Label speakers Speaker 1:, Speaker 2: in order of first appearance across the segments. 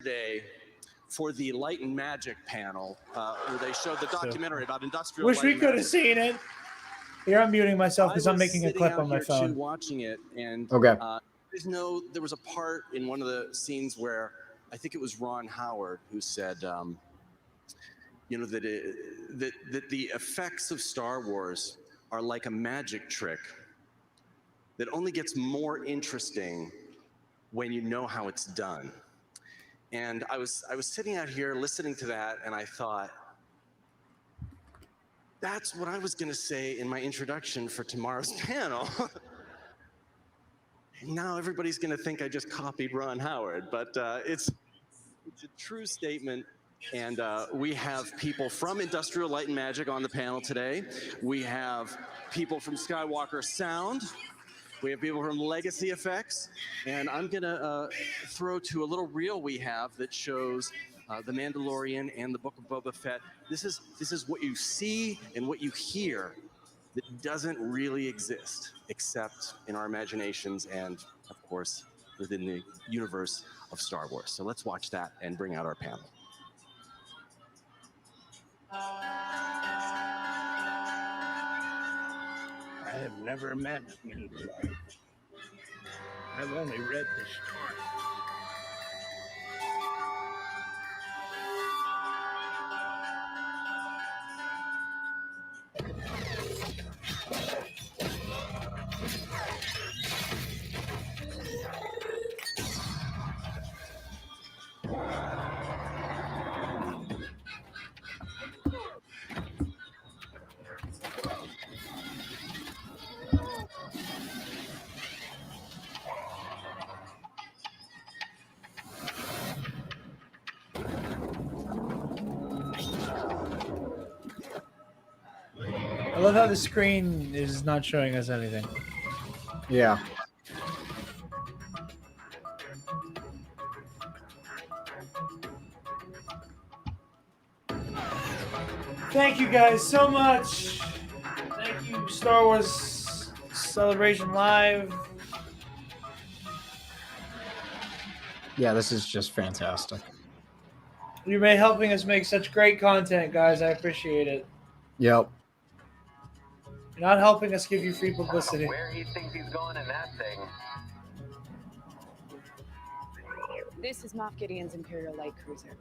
Speaker 1: Today for the Light and Magic panel, where they showed the documentary about industrial.
Speaker 2: Wish we could have seen it. Here, I'm muting myself because I'm making a clip on my phone.
Speaker 1: Watching it, and
Speaker 3: okay.
Speaker 1: There was a part in one of the scenes where I think it was Ron Howard who said, that the effects of Star Wars are like a magic trick that only gets more interesting when you know how it's done. And I was sitting out here listening to that, and I thought, that's what I was going to say in my introduction for tomorrow's panel. Now everybody's going to think I just copied Ron Howard, but it's a true statement. And we have people from Industrial Light and Magic on the panel today. We have people from Skywalker Sound. We have people from Legacy Effects, and I'm gonna throw to a little reel we have that shows The Mandalorian and the Book of Boba Fett. This is what you see and what you hear that doesn't really exist except in our imaginations and, of course, within the universe of Star Wars. So let's watch that and bring out our panel.
Speaker 4: I have never met you. I've only read the story.
Speaker 2: I love how the screen is not showing us anything.
Speaker 3: Yeah.
Speaker 2: Thank you guys so much. Thank you, Star Wars Celebration Live.
Speaker 3: Yeah, this is just fantastic.
Speaker 2: You're helping us make such great content, guys. I appreciate it.
Speaker 3: Yep.
Speaker 2: You're not helping us give you free publicity.
Speaker 5: Where he thinks he's going in that thing.
Speaker 6: This is Moff Gideon's Imperial Light Cruiser.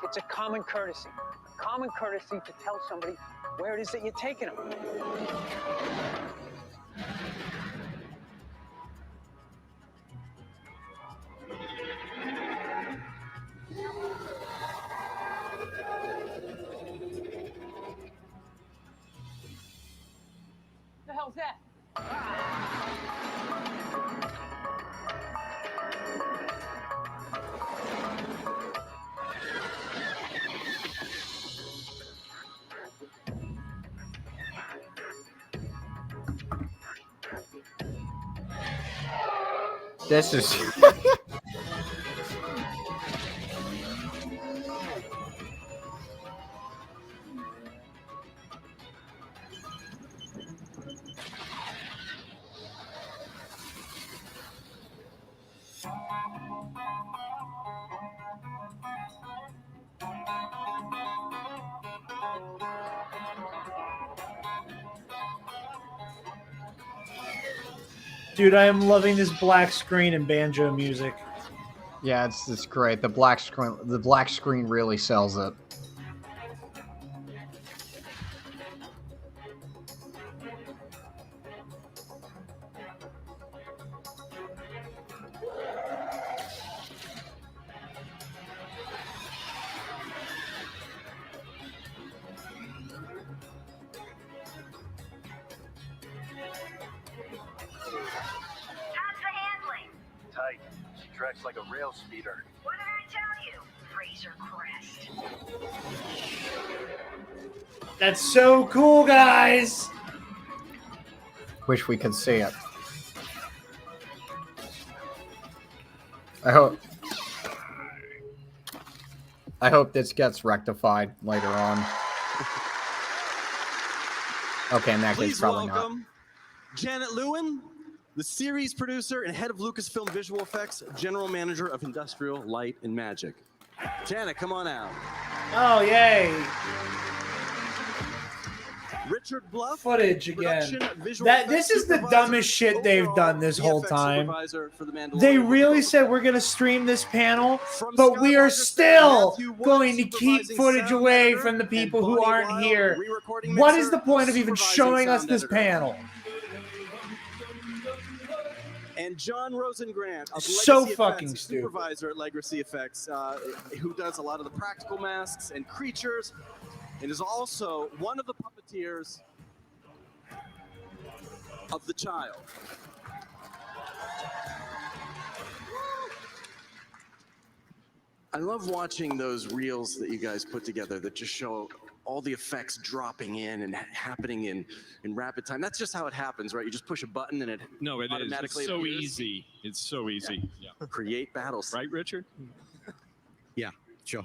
Speaker 5: It's a common courtesy. Common courtesy to tell somebody where it is that you're taking them.
Speaker 6: The hell's that?
Speaker 3: This is...
Speaker 2: Dude, I am loving this black screen and banjo music.
Speaker 3: Yeah, it's great. The black screen really sells it.
Speaker 5: Tight. She tracks like a rail speeder.
Speaker 7: What did I tell you? Razor Crest.
Speaker 2: That's so cool, guys.
Speaker 3: Wish we could see it. I hope this gets rectified later on. Okay, in that case,
Speaker 1: Please
Speaker 3: probably not.
Speaker 1: welcome Janet Lewin, the series producer and head of Lucasfilm Visual Effects, general manager of Industrial Light and Magic. Janet, come on out.
Speaker 2: Oh, yay.
Speaker 1: Richard Bluff,
Speaker 2: Footage again.
Speaker 1: production, visual
Speaker 2: This
Speaker 1: effects
Speaker 2: is the
Speaker 1: supervisor,
Speaker 2: dumbest shit they've
Speaker 1: overall
Speaker 2: done this whole
Speaker 1: VFX
Speaker 2: time.
Speaker 1: supervisor for The Mandalorian.
Speaker 2: They really said we're going to stream this panel,
Speaker 1: From
Speaker 2: but we are
Speaker 1: Skywalker
Speaker 2: still
Speaker 1: Matthew Wood,
Speaker 2: going to keep
Speaker 1: supervising
Speaker 2: footage
Speaker 1: sound
Speaker 2: away
Speaker 1: editor,
Speaker 2: from the
Speaker 1: and
Speaker 2: people who
Speaker 1: Bonnie
Speaker 2: aren't
Speaker 1: Wild,
Speaker 2: here.
Speaker 1: re-recording
Speaker 2: What
Speaker 1: mixer,
Speaker 2: is the point of even
Speaker 1: supervising
Speaker 2: showing us
Speaker 1: sound
Speaker 2: this
Speaker 1: editor.
Speaker 2: panel?
Speaker 1: And John Rosengrant, of
Speaker 2: So
Speaker 1: Legacy
Speaker 2: fucking
Speaker 1: Effects,
Speaker 2: stupid.
Speaker 1: supervisor at Legacy Effects, who does a lot of the practical masks and creatures, and is also one of the puppeteers of the child. I love watching those reels that you guys put together that just show all the effects dropping in and happening in rapid time. That's just how it happens, right? You just push a button and it
Speaker 8: No, it is.
Speaker 1: automatically
Speaker 8: It's so
Speaker 1: appears.
Speaker 8: easy. It's so easy. Yeah.
Speaker 1: Create battles.
Speaker 8: Right, Richard?
Speaker 9: Yeah, sure.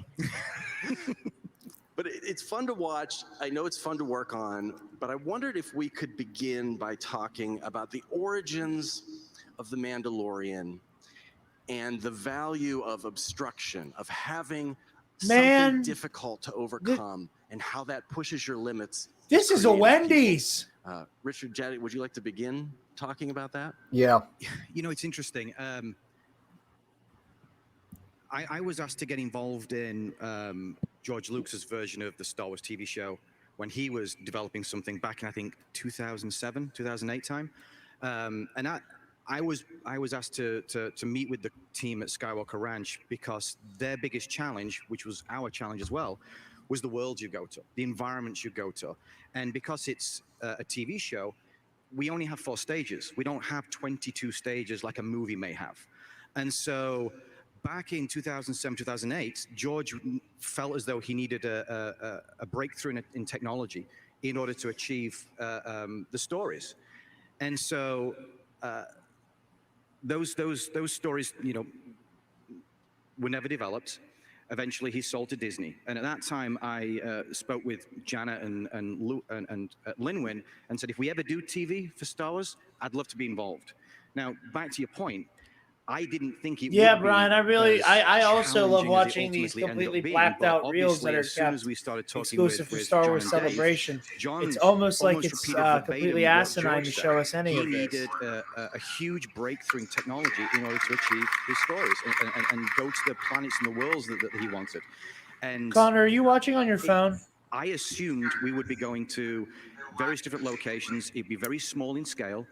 Speaker 1: But it's fun to watch. I know it's fun to work on, but I wondered if we could begin by talking about the origins of The Mandalorian and the value of obstruction, of having something difficult to overcome, and how that pushes your limits.
Speaker 2: This is a Wendy's.
Speaker 1: Richard, Jaddy, would you like to begin talking about that?
Speaker 3: Yeah.
Speaker 9: You know, it's interesting. I was asked to get involved in George Lucas's version of the Star Wars TV show when he was developing something back in, I think, 2007, 2008 time. And I was asked to meet with the team at Skywalker Ranch because their biggest challenge, which was our challenge as well, was the world you go to, the environments you go to. And because it's a TV show, we only have 4 stages. We don't have 22 stages like a movie may have. And so back in 2007, 2008, George felt as though he needed a breakthrough in technology in order to achieve the stories. And so those stories, you know, were never developed. Eventually, he sold to Disney. And at that time, I spoke with Janet and Linwin and said, if we ever do TV for Star Wars, I'd love to be involved. Now, back to your point, I didn't think it
Speaker 2: Yeah,
Speaker 9: would
Speaker 2: Brian,
Speaker 9: be
Speaker 2: I also love
Speaker 9: challenging as it
Speaker 2: watching these
Speaker 9: ultimately ended
Speaker 2: completely
Speaker 9: up being,
Speaker 2: blacked
Speaker 9: but
Speaker 2: out reels that
Speaker 9: obviously,
Speaker 2: are
Speaker 9: as soon as
Speaker 2: kept
Speaker 9: we started talking
Speaker 2: exclusive for
Speaker 9: with
Speaker 2: Star
Speaker 9: John
Speaker 2: Wars
Speaker 9: and Dave,
Speaker 2: Celebration.
Speaker 9: John
Speaker 2: It's almost like
Speaker 9: almost
Speaker 2: it's
Speaker 9: repeated verbatim
Speaker 2: completely
Speaker 9: what
Speaker 2: asinine
Speaker 9: George
Speaker 2: to
Speaker 9: said.
Speaker 2: show us any
Speaker 9: he
Speaker 2: of this.
Speaker 9: needed a huge breakthrough in technology in order to achieve his stories and go to the planets and the worlds that he wanted. And
Speaker 2: Connor, are you watching on your phone?
Speaker 9: I assumed we would be going to various different locations. It'd be very small in scale.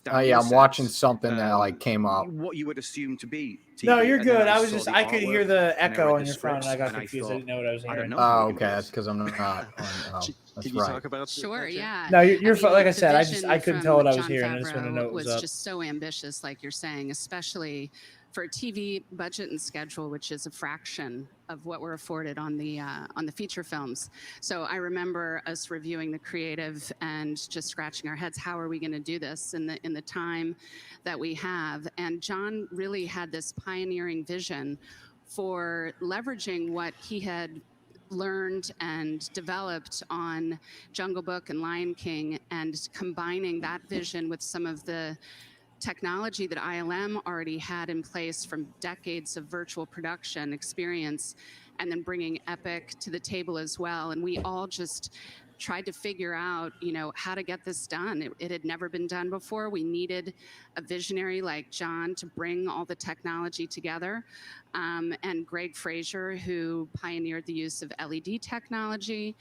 Speaker 3: Oh yeah, I'm watching something that like came up.
Speaker 9: What you would assume to be TV.
Speaker 2: No, you're
Speaker 9: And then
Speaker 2: good. I was
Speaker 9: saw
Speaker 2: just,
Speaker 9: the
Speaker 2: I could hear
Speaker 9: artwork,
Speaker 2: the
Speaker 9: and I
Speaker 2: echo
Speaker 9: read
Speaker 2: on
Speaker 9: the
Speaker 2: your phone and I
Speaker 9: scripts,
Speaker 2: got
Speaker 9: and
Speaker 2: confused. I
Speaker 9: thought,
Speaker 2: didn't know what I was
Speaker 9: I
Speaker 2: hearing.
Speaker 9: don't know.
Speaker 3: Oh, okay, that's because I'm not on. Oh, that's
Speaker 1: Can you
Speaker 3: right.
Speaker 1: talk about
Speaker 6: Sure, yeah.
Speaker 2: No, you're
Speaker 6: I mean,
Speaker 2: like I
Speaker 6: the
Speaker 2: said,
Speaker 6: vision
Speaker 2: I couldn't
Speaker 6: from
Speaker 2: tell what I was
Speaker 6: Jon
Speaker 2: hearing. I just want to know
Speaker 6: Favreau
Speaker 2: what was
Speaker 6: was
Speaker 2: up.
Speaker 6: just so ambitious, like you're saying, especially for a TV budget and schedule, which is a fraction of what we're afforded on the feature films. So I remember us reviewing the creative and just scratching our heads. How are we going to do this in the time that we have? And John really had this pioneering vision for leveraging what he had learned and developed on Jungle Book and Lion King, and combining that vision with some of the technology that ILM already had in place from decades of virtual production experience, and then bringing Epic to the table as well. And we all just tried to figure out, how to get this done. It had never been done before. We needed a visionary like John to bring all the technology together. And Greg Fraser, who pioneered the use of LED technology.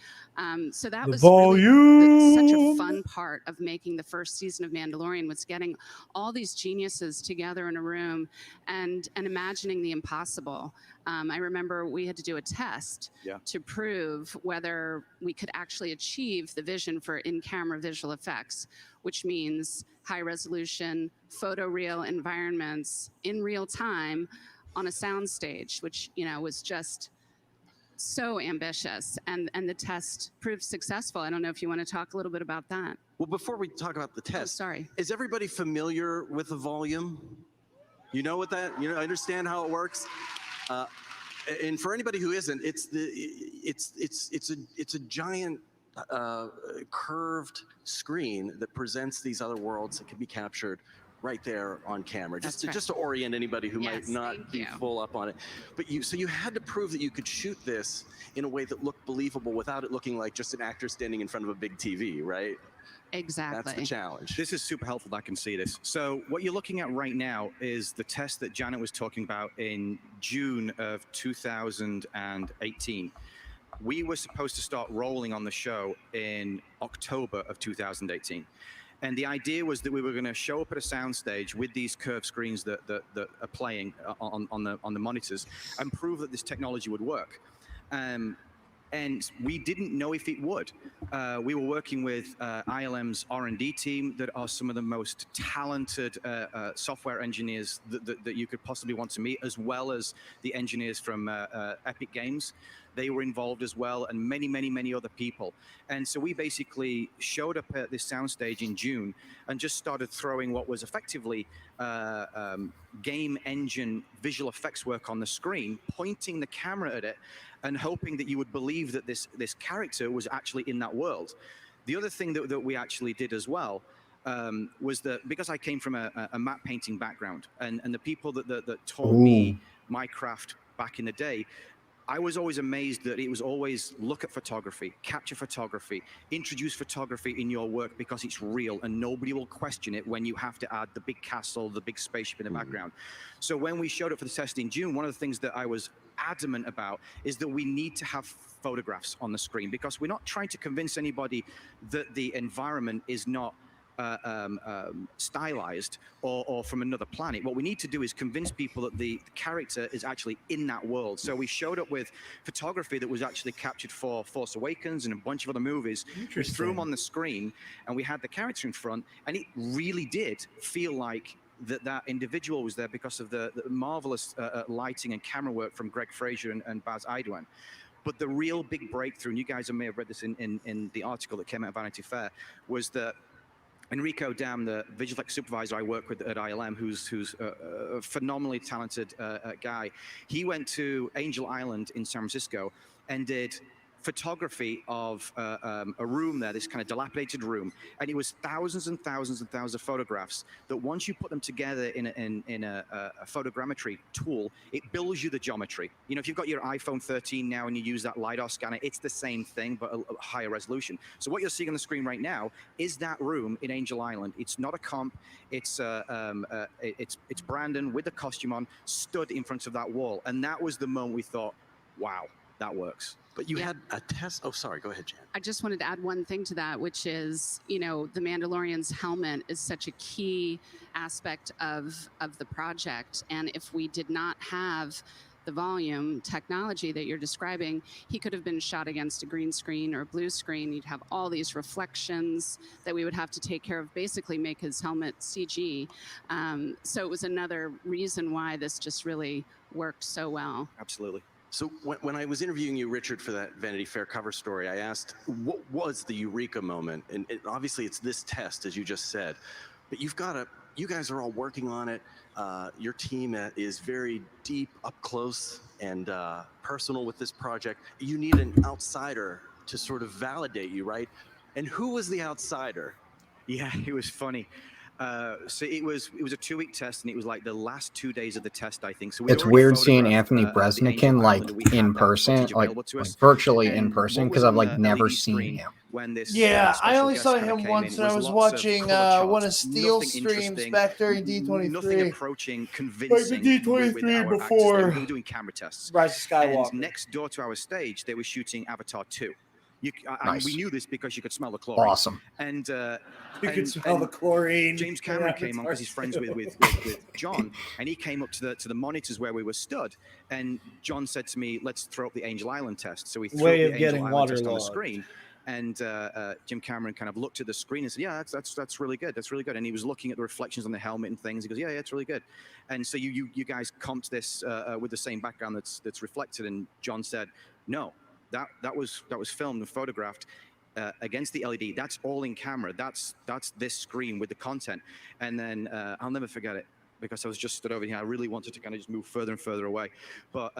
Speaker 6: So that was really such a fun part of making the first season of Mandalorian, was getting all these geniuses together in a room and imagining the impossible. I remember we had to do a test to prove whether we could actually achieve the vision for in-camera visual effects, which means high resolution, photoreal environments in real time on a soundstage, which, was just so ambitious. And the test proved successful. I don't know if you want to talk a little bit about that.
Speaker 1: Well, before we talk about the test,
Speaker 6: sorry.
Speaker 1: Is everybody familiar with the volume? You know what that? Understand how it works? And for anybody who isn't, it's a giant curved screen that presents these other worlds that can be captured right there on camera, just to orient anybody who might not be full up on it. But you had to prove that you could shoot this in a way that looked believable without it looking like just an actor standing in front of a big TV, right?
Speaker 6: Exactly.
Speaker 1: That's the challenge.
Speaker 9: This is super helpful that I can see this. So what you're looking at right now is the test that Janet was talking about in June of 2018. We were supposed to start rolling on the show in October of 2018. And the idea was that we were going to show up at a soundstage with these curved screens that are playing on the monitors and prove that this technology would work. And we didn't know if it would. We were working with ILM's R&D team that are some of the most talented software engineers that you could possibly want to meet, as well as the engineers from Epic Games. They were involved as well, and many, many, many other people. And so we basically showed up at this soundstage in June and just started throwing what was effectively game engine visual effects work on the screen, pointing the camera at it, and hoping that you would believe that this character was actually in that world. The other thing that we actually did as well was that because I came from a map painting background, and the people that taught me my craft back in the day, I was always amazed that it was always look at photography, capture photography, introduce photography in your work because it's real and nobody will question it when you have to add the big castle, the big spaceship in the background. So when we showed up for the test in June, one of the things that I was adamant about is that we need to have photographs on the screen, because we're not trying to convince anybody that the environment is not stylized or from another planet. What we need to do is convince people that the character is actually in that world. So we showed up with photography that was actually captured for Force Awakens and a bunch of other movies. We threw them on the screen and we had the character in front, and it really did feel like that individual was there because of the marvelous lighting and camera work from Greg Fraser and Baz Idoine. But the real big breakthrough, and you guys may have read this in the article that came out of Vanity Fair, was that Enrico Dam, the visual effects supervisor I work with at ILM, who's a phenomenally talented guy, he went to Angel Island in San Francisco and did photography of a room there, this kind of dilapidated room, and it was thousands and thousands and thousands of photographs that once you put them together in a photogrammetry tool, it builds you the geometry. You know, if you've got your iPhone 13 now and you use that LiDAR scanner, it's the same thing, but a higher resolution. So what you're seeing on the screen right now is that room in Angel Island. It's not a comp, it's Brandon with the costume on, stood in front of that wall. And that was the moment we thought, wow, that works.
Speaker 1: But you had a test. Oh, sorry. Go ahead, Jan.
Speaker 6: I just wanted to add one thing to that, which is, you know, the Mandalorian's helmet is such a key aspect of the project. And if we did not have the volume technology that you're describing, he could have been shot against a green screen or a blue screen. You'd have all these reflections that we would have to take care of, basically make his helmet CG. So it was another reason why this just really worked so well.
Speaker 9: Absolutely.
Speaker 1: So when I was interviewing you, Richard, for that Vanity Fair cover story, I asked, what was the Eureka moment? And obviously it's this test, as you just said, but you guys are all working on it. Your team is very deep, up close, and personal with this project. You need an outsider to sort of validate you, right? And who was the outsider?
Speaker 9: Yeah, it was funny. So it was a 2-week test, and it was like the last 2 days of the test, I think. So
Speaker 3: it's weird seeing Anthony Bresnikan like in person, like virtually in person, because I've like never seen him.
Speaker 9: When this,
Speaker 2: I only saw him once when I was watching one of Steele's streams back during D23.
Speaker 9: Nothing approaching convincing.
Speaker 2: Like the D23 before
Speaker 9: we were doing camera tests.
Speaker 2: Rise of Skywalker.
Speaker 9: And next door to our stage, they were shooting Avatar 2.
Speaker 3: Nice.
Speaker 9: We knew this because you could smell the chlorine.
Speaker 3: Awesome.
Speaker 9: And
Speaker 2: you could smell the chlorine.
Speaker 9: James Cameron came on because he's friends with John, and he came up to the monitors where we were stood. And John said to me, "Let's throw up the Angel Island test." So we threw up the Angel Island test on the screen. And Jim Cameron kind of looked at the screen and said, "Yeah, that's really good. That's really good." And he was looking at the reflections on the helmet and things. He goes, "Yeah, it's really good." And so you guys comped this with the same background that's reflected. And John said, "No. That was filmed and photographed against the LED. That's all in camera. That's this screen with the content." And then I'll never forget it because I was just stood over here. I really wanted to kind of just move further and further away. But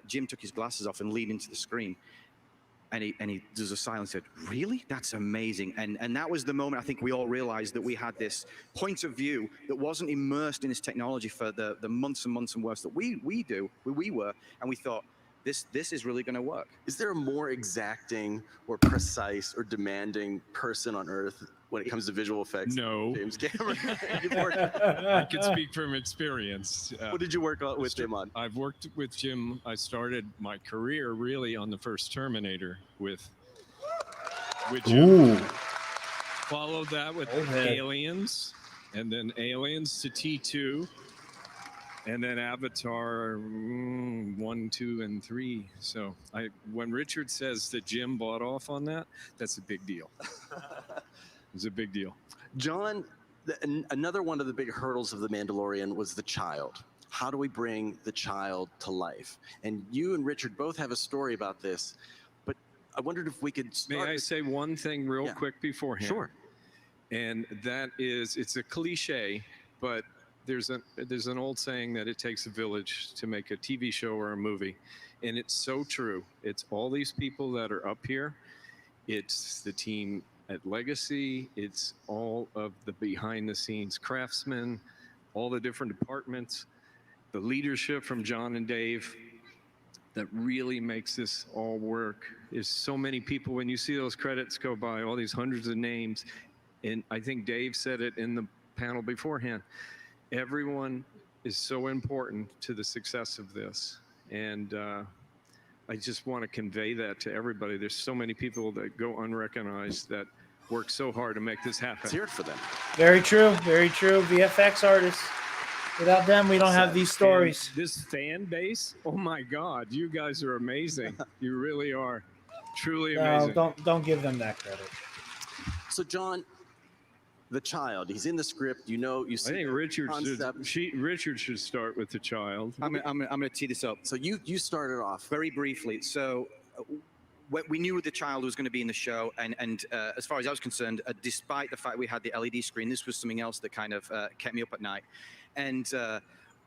Speaker 9: Jim took his glasses off and leaned into the screen. and he does a silence. Said, "Really? That's amazing." And that was the moment I think we all realized that we had this point of view that wasn't immersed in this technology for the months and months and months that we were, and we thought, this is really going to work.
Speaker 1: Is there a more exacting or precise or demanding person on Earth when it comes to visual effects?
Speaker 8: No.
Speaker 1: James Cameron.
Speaker 8: I can speak from experience.
Speaker 1: What did you work with Jim on?
Speaker 8: I've worked with Jim. I started my career really on the first Terminator with Jim.
Speaker 3: Ooh.
Speaker 8: Followed that with
Speaker 2: Okay.
Speaker 8: Aliens, and then Aliens to T2, and then Avatar 1, 2, and 3. So when Richard says that Jim bought off on that, that's a big deal. It's a big deal.
Speaker 1: John, another one of the big hurdles of The Mandalorian was the child. How do we bring the child to life? And you and Richard both have a story about this, but I wondered if we could start.
Speaker 8: May I say one thing real
Speaker 1: Yeah.
Speaker 8: quick beforehand?
Speaker 1: Sure.
Speaker 8: And that is, it's a cliche, but there's an old saying that it takes a village to make a TV show or a movie, and it's so true. It's all these people that are up here. It's the team at Legacy. It's all of the behind-the-scenes craftsmen, all the different departments, the leadership from John and Dave that really makes this all work. There's so many people. When you see those credits go by, all these hundreds of names, and I think Dave said it in the panel beforehand, everyone is so important to the success of this. And I just want to convey that to everybody. There's so many people that go unrecognized that work so hard to make this happen.
Speaker 1: Let's hear it for them.
Speaker 2: Very true. Very true. VFX artists. Without them, we don't have these stories.
Speaker 8: And this fan base, oh my God, you guys are amazing. You really are. Truly amazing.
Speaker 2: No, don't give them that credit.
Speaker 1: So John, the child, he's in the script. You see.
Speaker 8: I think
Speaker 1: the
Speaker 8: Richard
Speaker 1: concept.
Speaker 8: Richard should start with the child.
Speaker 9: I'm going to tee this up.
Speaker 1: So you started off
Speaker 9: Very briefly. So we knew the child was going to be in the show, and as far as I was concerned, despite the fact we had the LED screen, this was something else that kind of kept me up at night. And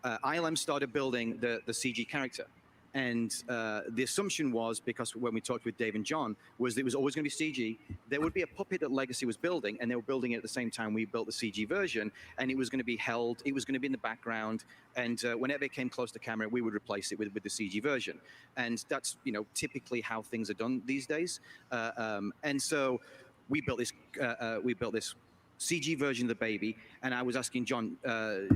Speaker 9: ILM started building the CG character. And the assumption was, because when we talked with Dave and John, was that it was always going to be CG. There would be a puppet that Legacy was building, and they were building it at the same time we built the CG version, and it was going to be held, it was going to be in the background, and whenever it came close to camera, we would replace it with the CG version. And that's, typically how things are done these days. And so we built this CG version of the baby, and I was asking John,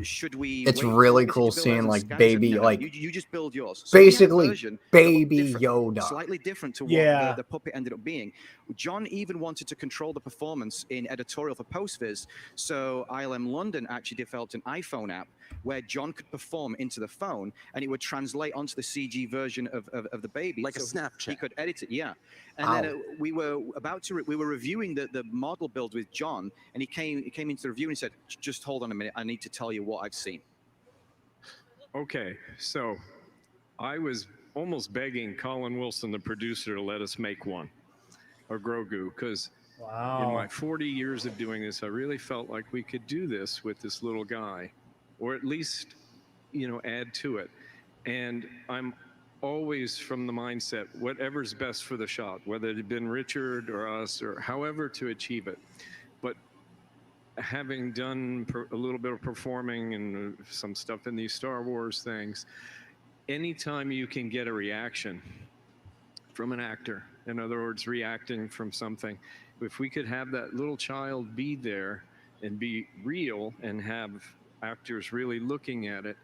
Speaker 9: should we?
Speaker 3: It's
Speaker 9: wait
Speaker 3: really
Speaker 9: for
Speaker 3: cool
Speaker 9: Legacy to build
Speaker 3: seeing,
Speaker 9: ours?
Speaker 3: like,
Speaker 9: And Scan said,
Speaker 3: baby,
Speaker 9: "No,
Speaker 3: like,
Speaker 9: you just build yours." So we had a
Speaker 3: basically
Speaker 9: version that
Speaker 3: baby
Speaker 9: looked different,
Speaker 3: Yoda.
Speaker 9: slightly different to what
Speaker 2: Yeah.
Speaker 9: the puppet ended up being. John even wanted to control the performance in editorial for PostViz, so ILM London actually developed an iPhone app where John could perform into the phone, and it would translate onto the CG version of the baby,
Speaker 1: like a
Speaker 9: so
Speaker 1: Snapchat.
Speaker 9: he could edit it. Yeah, and then we were reviewing the model build with John, and he came into the review and he said, "Just hold on a minute, I need to tell you what I've seen."
Speaker 8: Okay, so I was almost begging Colin Wilson, the producer, to let us make one, or Grogu, because in my
Speaker 2: Wow.
Speaker 8: 40 years of doing this, I really felt like we could do this with this little guy, or at least, add to it. And I'm always from the mindset, whatever's best for the shot, whether it had been Richard or us or however to achieve it. But having done a little bit of performing and some stuff in these Star Wars things, anytime you can get a reaction from an actor, in other words, reacting from something, if we could have that little child be there and be real and have actors really looking at it,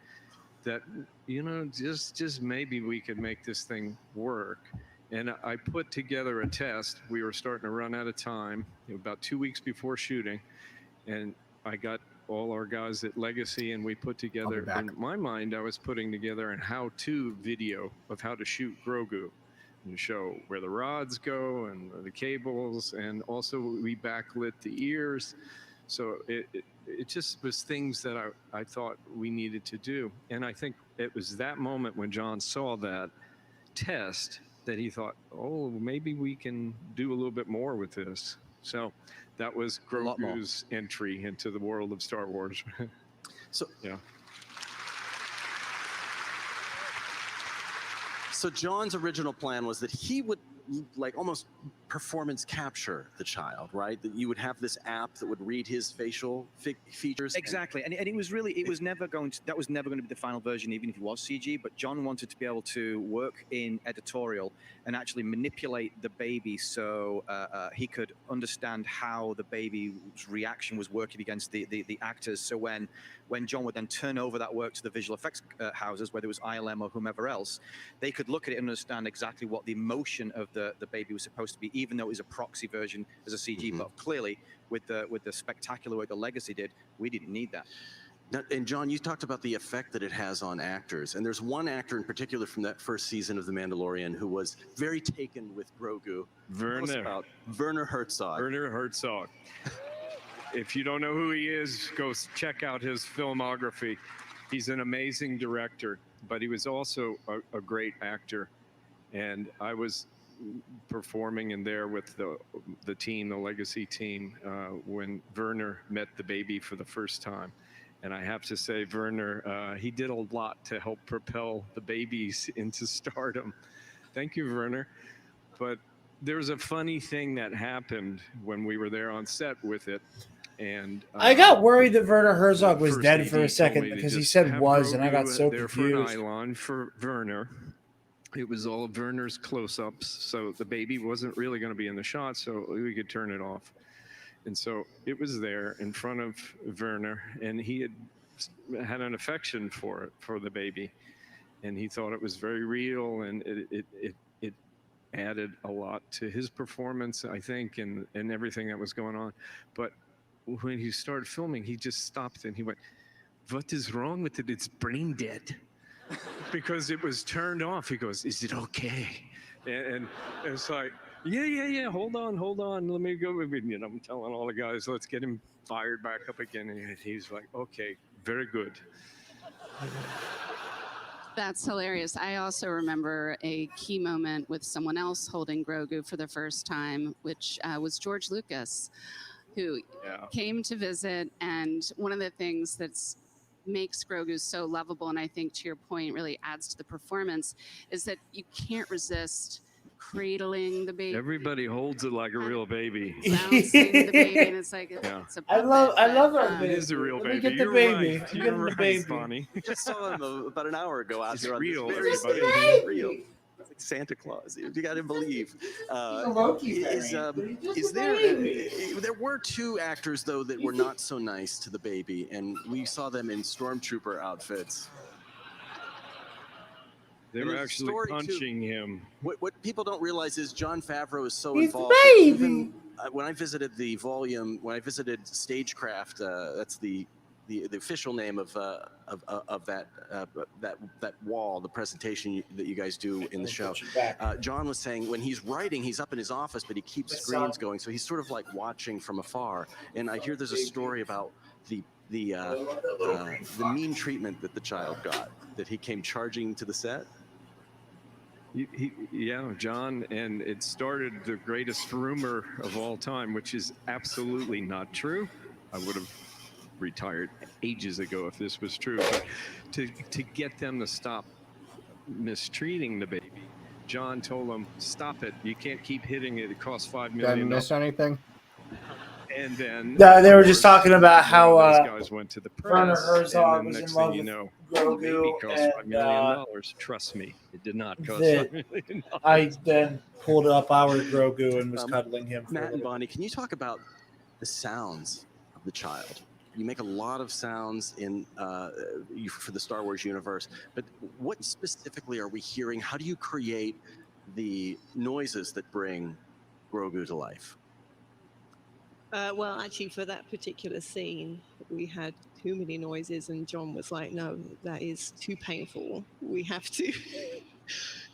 Speaker 8: that, just maybe we could make this thing work. And I put together a test. We were starting to run out of time, about 2 weeks before shooting. And I got all our guys at Legacy, and we put together, in my mind, I was putting together a how-to video of how to shoot Grogu and show where the rods go and the cables, and also we backlit the ears. So it just was things that I thought we needed to do. And I think it was that moment when John saw that test that he thought, oh, maybe we can do a little bit more with this. So that was Grogu's entry into the world of Star Wars.
Speaker 1: So
Speaker 8: yeah.
Speaker 1: So John's original plan was that he would like almost performance capture the child, right? That you would have this app that would read his facial features.
Speaker 9: Exactly, and it was really, it was never going to, that was never going to be the final version, even if it was CG. But John wanted to be able to work in editorial and actually manipulate the baby so he could understand how the baby's reaction was working against the actors. So when John would then turn over that work to the visual effects houses, whether it was ILM or whomever else, they could look at it and understand exactly what the emotion of the baby was supposed to be, even though it was a proxy version as a CG. But clearly, with the spectacular work the Legacy did, we didn't need that.
Speaker 1: Now, and John, you talked about the effect that it has on actors, and there's one actor in particular from that first season of The Mandalorian who was very taken with Grogu. Werner Herzog.
Speaker 8: Werner Herzog. If you don't know who he is, go check out his filmography. He's an amazing director, but he was also a great actor. And I was performing in there with the team, the Legacy team, when Werner met the baby for the first time. And I have to say, Werner, he did a lot to help propel the babies into stardom. Thank you, Werner. But there's a funny thing that happened when we were there on set with it. And
Speaker 2: I got worried that Werner Herzog was
Speaker 8: first
Speaker 2: dead for a
Speaker 8: AD
Speaker 2: second
Speaker 8: told me to
Speaker 2: because he
Speaker 8: just
Speaker 2: said
Speaker 8: have
Speaker 2: was, and I got
Speaker 8: Grogu
Speaker 2: so
Speaker 8: there
Speaker 2: confused.
Speaker 8: For nylon for Werner. It was all Werner's close-ups, so the baby wasn't really going to be in the shot, so we could turn it off. And so it was there in front of Werner, and he had an affection for the baby, and he thought it was very real, and it added a lot to his performance, I think, and everything that was going on. But when he started filming, he just stopped and he went, "What is wrong with it? It's brain dead." Because it was turned off. He goes, "Is it okay?" And it's like, yeah, hold on, let me go. You know, I'm telling all the guys, let's get him fired back up again. And he's like, "Okay, very good."
Speaker 6: That's hilarious. I also remember a key moment with someone else holding Grogu for the first time, which was George Lucas, who came to visit. And one of the things that's makes Grogu so lovable, and I think to your point really adds to the performance, is that you can't resist cradling the baby.
Speaker 8: Everybody holds it like a real baby.
Speaker 6: Bouncing the baby, and it's like it's a
Speaker 2: I love our baby.
Speaker 8: It is a real
Speaker 2: Let
Speaker 8: baby.
Speaker 2: me get the
Speaker 8: You're
Speaker 2: baby.
Speaker 8: right.
Speaker 2: You
Speaker 8: You're
Speaker 2: get the
Speaker 8: right,
Speaker 2: baby.
Speaker 8: Bonnie.
Speaker 1: Just saw him about an hour ago out
Speaker 8: It's
Speaker 1: here on
Speaker 8: real,
Speaker 1: this very
Speaker 8: everybody.
Speaker 1: stage. Real. It's like Santa Claus. You got to believe. There were two actors though that were not so nice to the baby, and we saw them in stormtrooper outfits.
Speaker 8: They were actually punching him.
Speaker 1: What people don't realize is Jon Favreau is so
Speaker 2: He's
Speaker 1: involved.
Speaker 2: the baby.
Speaker 1: Even when I visited when I visited Stagecraft, that's the official name of that wall, the presentation that you guys do in the show. John was saying when he's writing, he's up in his office, but he keeps screens going, so he's sort of like watching from afar. And I hear there's a story about the mean treatment that the child got, that he came charging to the set.
Speaker 8: Yeah, John, and it started the greatest rumor of all time, which is absolutely not true. I would have retired ages ago if this was true. But to get them to stop mistreating the baby, John told them, "Stop it! You can't keep hitting it. It costs $5 million."
Speaker 3: Did I miss anything?
Speaker 8: And then
Speaker 2: they were just talking about how
Speaker 8: those guys went to the
Speaker 2: Werner
Speaker 8: press,
Speaker 2: Herzog
Speaker 8: and
Speaker 2: was
Speaker 8: then
Speaker 2: in
Speaker 8: next
Speaker 2: love
Speaker 8: thing you
Speaker 2: with
Speaker 8: know,
Speaker 2: Grogu,
Speaker 8: the baby cost $5
Speaker 2: and,
Speaker 8: million. Trust me, it did not cost
Speaker 2: that
Speaker 8: $5 million.
Speaker 2: I then pulled up our Grogu and was cuddling him. For
Speaker 1: Matt and Bonnie, can you talk about the sounds of the child? You make a lot of sounds in for the Star Wars universe, but what specifically are we hearing? How do you create the noises that bring Grogu to life?
Speaker 10: Well, actually, for that particular scene, we had too many noises, and John was like, "No, that is too painful. We have to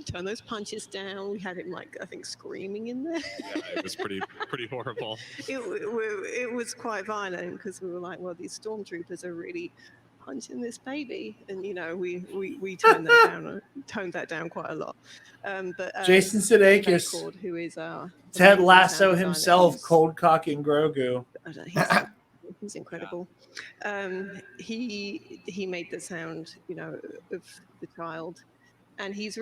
Speaker 10: turn those punches down." We had him, like, I think, screaming in there.
Speaker 11: Yeah, it was pretty horrible.
Speaker 10: It was quite violent because we were like, "Well, these stormtroopers are really punching this baby," and we toned that down quite a lot. But
Speaker 2: Jason Sudeikis,
Speaker 10: who is
Speaker 2: Ted Lasso himself, cold cocking Grogu.
Speaker 10: He's incredible. He made the sound, of the child, and he's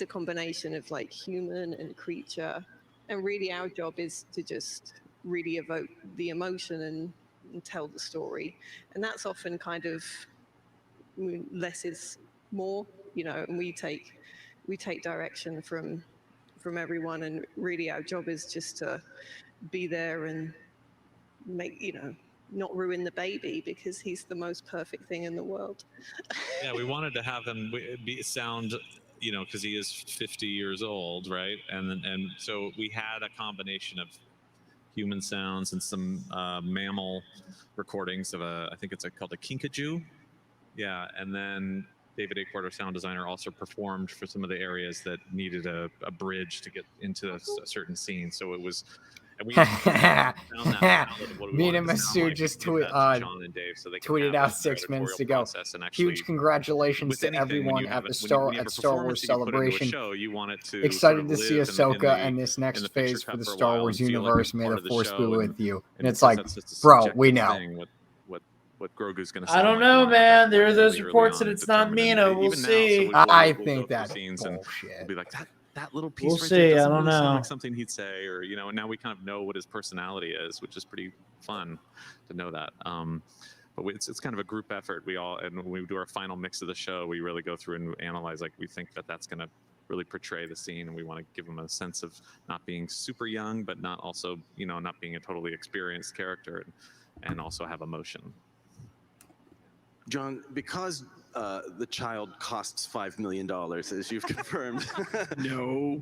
Speaker 10: a combination of like human and creature, and really our job is to just really evoke the emotion and tell the story, and that's often kind of less is more, you know, and we take direction from everyone, and really our job is just to be there and make, you know, not ruin the baby because he's the most perfect thing in the world.
Speaker 11: Yeah, we wanted to have him sound, you know, because he is 50 years old, right? And so we had a combination of human sounds and some mammal recordings of I think it's called a kinkajou. Yeah, and then David Acorn, our sound designer, also performed for some of the areas that needed a bridge to get into a certain scene. So it was, and we found that palette of what we
Speaker 3: Mina
Speaker 11: wanted to sound
Speaker 3: Masu
Speaker 11: like.
Speaker 3: just
Speaker 11: We gave that to John and Dave so they could
Speaker 3: tweeted
Speaker 11: have
Speaker 3: out
Speaker 11: that
Speaker 3: 6 minutes
Speaker 11: editorial
Speaker 3: ago.
Speaker 11: process and actually,
Speaker 3: Huge congratulations
Speaker 11: with
Speaker 3: to
Speaker 11: anything, when
Speaker 3: everyone
Speaker 11: you
Speaker 3: at
Speaker 11: have
Speaker 3: the
Speaker 11: when
Speaker 3: Star
Speaker 11: you have a
Speaker 3: Star Wars
Speaker 11: performance that you put into a
Speaker 3: celebration.
Speaker 11: show, you want it to
Speaker 3: Excited
Speaker 11: sort of
Speaker 3: to see
Speaker 11: live
Speaker 3: Ahsoka
Speaker 11: in
Speaker 3: and this next
Speaker 11: the picture
Speaker 3: phase for
Speaker 11: cup
Speaker 3: the
Speaker 11: for a
Speaker 3: Star
Speaker 11: while
Speaker 3: Wars
Speaker 11: and feel like
Speaker 3: universe.
Speaker 11: it's
Speaker 3: May
Speaker 11: part
Speaker 3: the
Speaker 11: of the
Speaker 3: Force be
Speaker 11: show,
Speaker 3: with you. And
Speaker 11: because
Speaker 3: it's like,
Speaker 11: that's just a
Speaker 3: bro, we
Speaker 11: subjective
Speaker 3: know.
Speaker 11: thing, what Grogu's going to
Speaker 2: I
Speaker 11: sound
Speaker 2: don't
Speaker 11: like.
Speaker 2: know,
Speaker 11: We wanted
Speaker 2: man.
Speaker 11: that
Speaker 2: There are those
Speaker 11: really early
Speaker 2: reports
Speaker 11: on
Speaker 2: that
Speaker 11: and
Speaker 2: it's not
Speaker 11: determined,
Speaker 2: Mina.
Speaker 11: and
Speaker 2: We'll
Speaker 11: even now, so
Speaker 2: see.
Speaker 3: I
Speaker 11: we'll
Speaker 3: think
Speaker 11: go through
Speaker 3: that's
Speaker 11: scenes and
Speaker 3: bullshit.
Speaker 11: we'll be like, that little piece
Speaker 2: We'll
Speaker 11: right
Speaker 2: see.
Speaker 11: there
Speaker 2: I
Speaker 11: doesn't
Speaker 2: don't
Speaker 11: really sound
Speaker 2: know.
Speaker 11: like something he'd say, or, you know, and now we kind of know what his personality is, which is pretty fun to know that. But it's kind of a group effort. And when we do our final mix of the show, we really go through and analyze, like, we think that's going to really portray the scene, and we want to give them a sense of not being super young, but not also, you know, not being a totally experienced character, and also have emotion.
Speaker 1: John, because the child costs $5 million, as you've confirmed.
Speaker 8: No.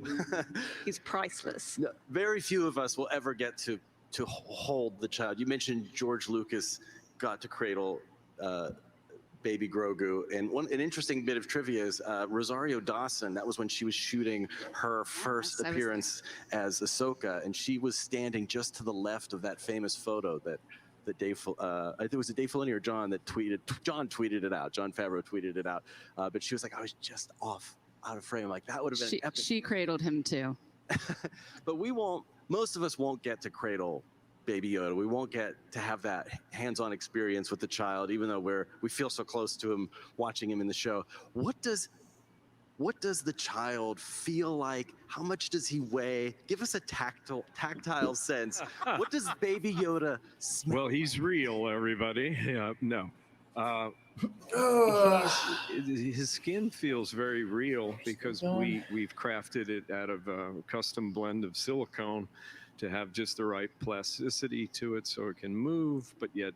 Speaker 10: He's priceless.
Speaker 1: Very few of us will ever get to hold the child. You mentioned George Lucas got to cradle baby Grogu, and an interesting bit of trivia is Rosario Dawson. That was when she was shooting her first appearance as Ahsoka, and she was standing just to the left of that famous photo that Dave, I think it was Dave Filoni or John that tweeted. John tweeted it out. John Favreau tweeted it out, but she was like, I was just out of frame. Like, that would have been epic.
Speaker 6: She cradled him too.
Speaker 1: But we won't. Most of us won't get to cradle Baby Yoda. We won't get to have that hands-on experience with the child, even though we feel so close to him, watching him in the show. What does the child feel like? How much does he weigh? Give us a tactile sense. What does Baby Yoda smell?
Speaker 8: Well, he's real, everybody. Yeah, no. His skin feels very real because we've crafted it out of a custom blend of silicone to have just the right plasticity to it so it can move, but yet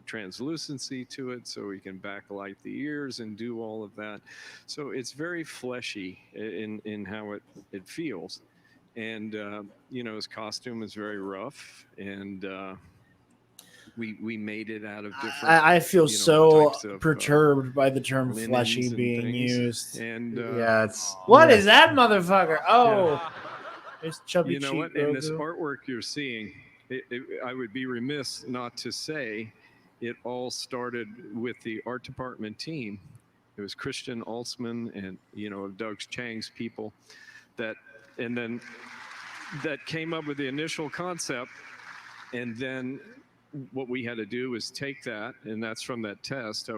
Speaker 8: translucency to it so we can backlight the ears and do all of that. So it's very fleshy in how it feels. And, you know, his costume is very rough, and we made it out of different.
Speaker 2: I feel
Speaker 8: you know,
Speaker 2: so
Speaker 8: types of,
Speaker 2: perturbed by the term
Speaker 8: linens
Speaker 2: fleshy
Speaker 8: and
Speaker 2: being
Speaker 8: things.
Speaker 2: used.
Speaker 8: And
Speaker 3: yeah, it's
Speaker 2: What is that motherfucker? Oh, there's chubby
Speaker 8: you know
Speaker 2: cheek
Speaker 8: what? In this
Speaker 2: Grogu.
Speaker 8: artwork you're seeing, I would be remiss not to say it all started with the art department team. It was Christian Altsman and, you know, Doug Chang's people that came up with the initial concept. And then what we had to do was take that, and that's from that test.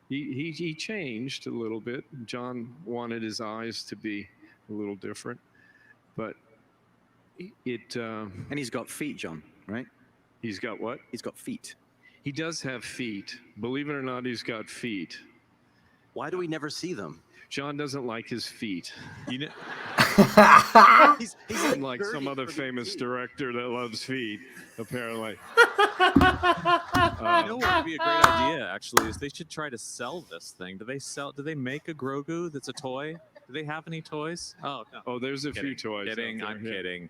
Speaker 8: He changed a little bit. John wanted his eyes to be a little different, but
Speaker 9: and he's got feet, John, right?
Speaker 8: He's got what?
Speaker 9: He's got feet.
Speaker 8: He does have feet. Believe it or not, he's got feet.
Speaker 1: Why do we never see them?
Speaker 8: John doesn't like his feet.
Speaker 11: You know,
Speaker 1: he's
Speaker 8: like some other famous director that loves feet, apparently.
Speaker 11: you know what would be a great idea, actually, is they should try to sell this thing. Do they make a Grogu that's a toy? Do they have any toys? Oh, no.
Speaker 8: Oh, there's a few toys.
Speaker 11: Kidding, I'm kidding.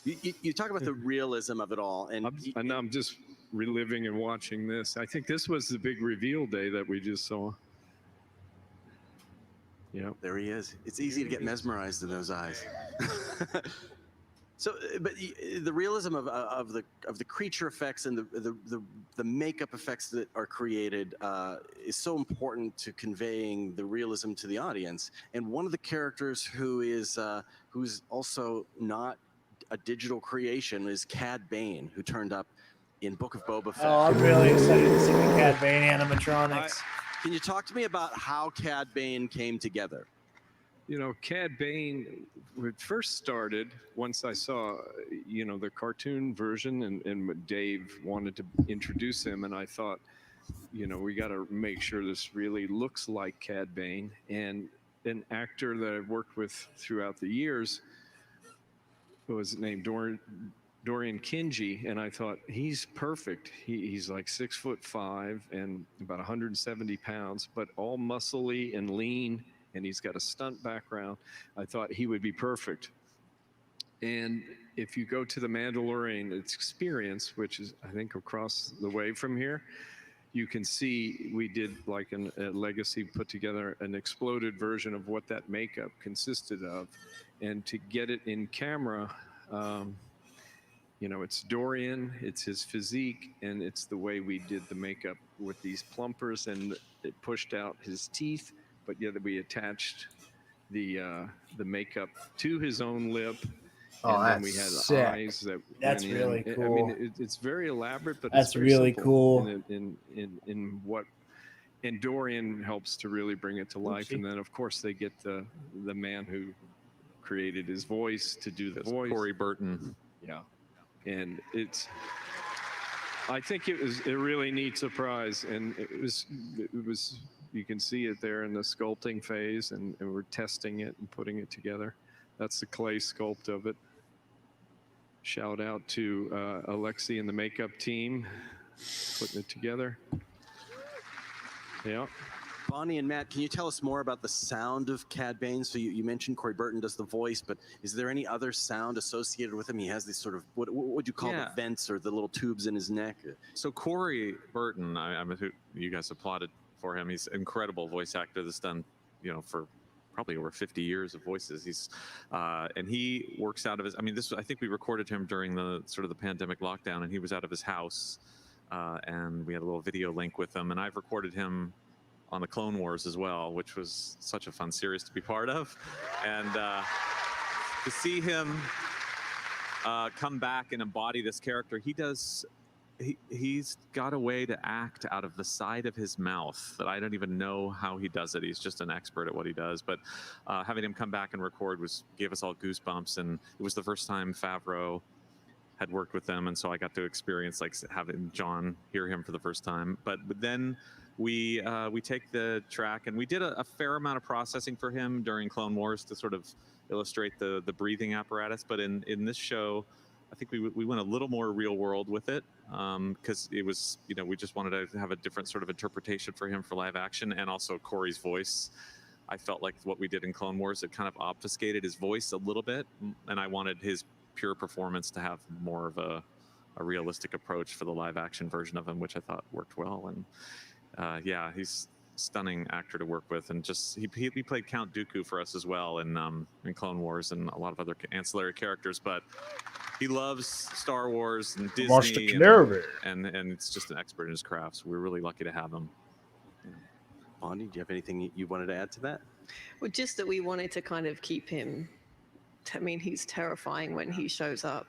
Speaker 1: You talk about the realism of it all, and
Speaker 8: I'm just reliving and watching this. I think this was the big reveal day that we just saw. Yeah,
Speaker 1: there he is. It's easy to get mesmerized in those eyes. So, but the realism of the creature effects and the makeup effects that are created is so important to conveying the realism to the audience. And one of the characters who's also not a digital creation is Cad Bane, who turned up in Book of Boba Fett.
Speaker 2: Oh, I'm really excited to see the Cad Bane animatronics.
Speaker 1: Can you talk to me about how Cad Bane came together?
Speaker 8: You know, Cad Bane, when it first started, once I saw, you know, the cartoon version and Dave wanted to introduce him, and I thought, you know, we got to make sure this really looks like Cad Bane. And an actor that I've worked with throughout the years was named Dorian Kinji, and I thought he's perfect. He's like 6'5" and about 170 pounds, but all muscly and lean, and he's got a stunt background. I thought he would be perfect. And if you go to the Mandalorian experience, which is I think across the way from here, you can see we did like a Legacy put together an exploded version of what that makeup consisted of, and to get it in camera. You know, it's Dorian, it's his physique, and it's the way we did the makeup with these plumpers, and it pushed out his teeth, but yet we attached the makeup to his own lip.
Speaker 3: Oh,
Speaker 8: and then we
Speaker 3: that's
Speaker 8: had
Speaker 3: sick.
Speaker 8: eyes that
Speaker 2: That's
Speaker 8: went
Speaker 2: really
Speaker 8: in.
Speaker 2: cool.
Speaker 8: I mean, it's very elaborate, but
Speaker 2: That's
Speaker 8: it's very
Speaker 2: really
Speaker 8: simple
Speaker 2: cool.
Speaker 8: in what. And Dorian helps to really bring it to life.
Speaker 2: Oopsie.
Speaker 8: And then, of course, they get the man who created his voice to do the
Speaker 11: That's
Speaker 8: voice.
Speaker 11: Corey Burton.
Speaker 8: Yeah. And I think it was a really neat surprise, and it was you can see it there in the sculpting phase, and we're testing it and putting it together. That's the clay sculpt of it. Shout out to Alexi and the makeup team putting it together. Yeah.
Speaker 1: Bonnie and Matt, can you tell us more about the sound of Cad Bane? So you mentioned Corey Burton does the voice, but is there any other sound associated with him? He has these sort of, what would you call the vents or the little tubes in his neck?
Speaker 11: So Corey Burton, you guys applauded for him. He's an incredible voice actor that's done, you know, for probably over 50 years of voices. He's and he works out of his. I mean, I think we recorded him during the sort of the pandemic lockdown, and he was out of his house, and we had a little video link with him. And I've recorded him on the Clone Wars as well, which was such a fun series to be part of, and to see him come back and embody this character. He's got a way to act out of the side of his mouth that I don't even know how he does it. He's just an expert at what he does. But having him come back and record gave us all goosebumps, and it was the first time Favreau had worked with them, and so I got to experience like having John hear him for the first time. But then we take the track, and we did a fair amount of processing for him during Clone Wars to sort of illustrate the breathing apparatus. But in this show, I think we went a little more real world with it, because it was, you know, we just wanted to have a different sort of interpretation for him for live action, and also Corey's voice. I felt like what we did in Clone Wars, it kind of obfuscated his voice a little bit, and I wanted his pure performance to have more of a realistic approach for the live action version of him, which I thought worked well. And yeah, he's a stunning actor to work with, and just he played Count Dooku for us as well in Clone Wars and a lot of other ancillary characters, but he loves Star Wars and Disney, and it's just an expert in his craft, so we're really lucky to have him.
Speaker 1: Bonnie, do you have anything you wanted to add to that?
Speaker 10: Well, just that we wanted to kind of keep him. I mean, he's terrifying when he shows up,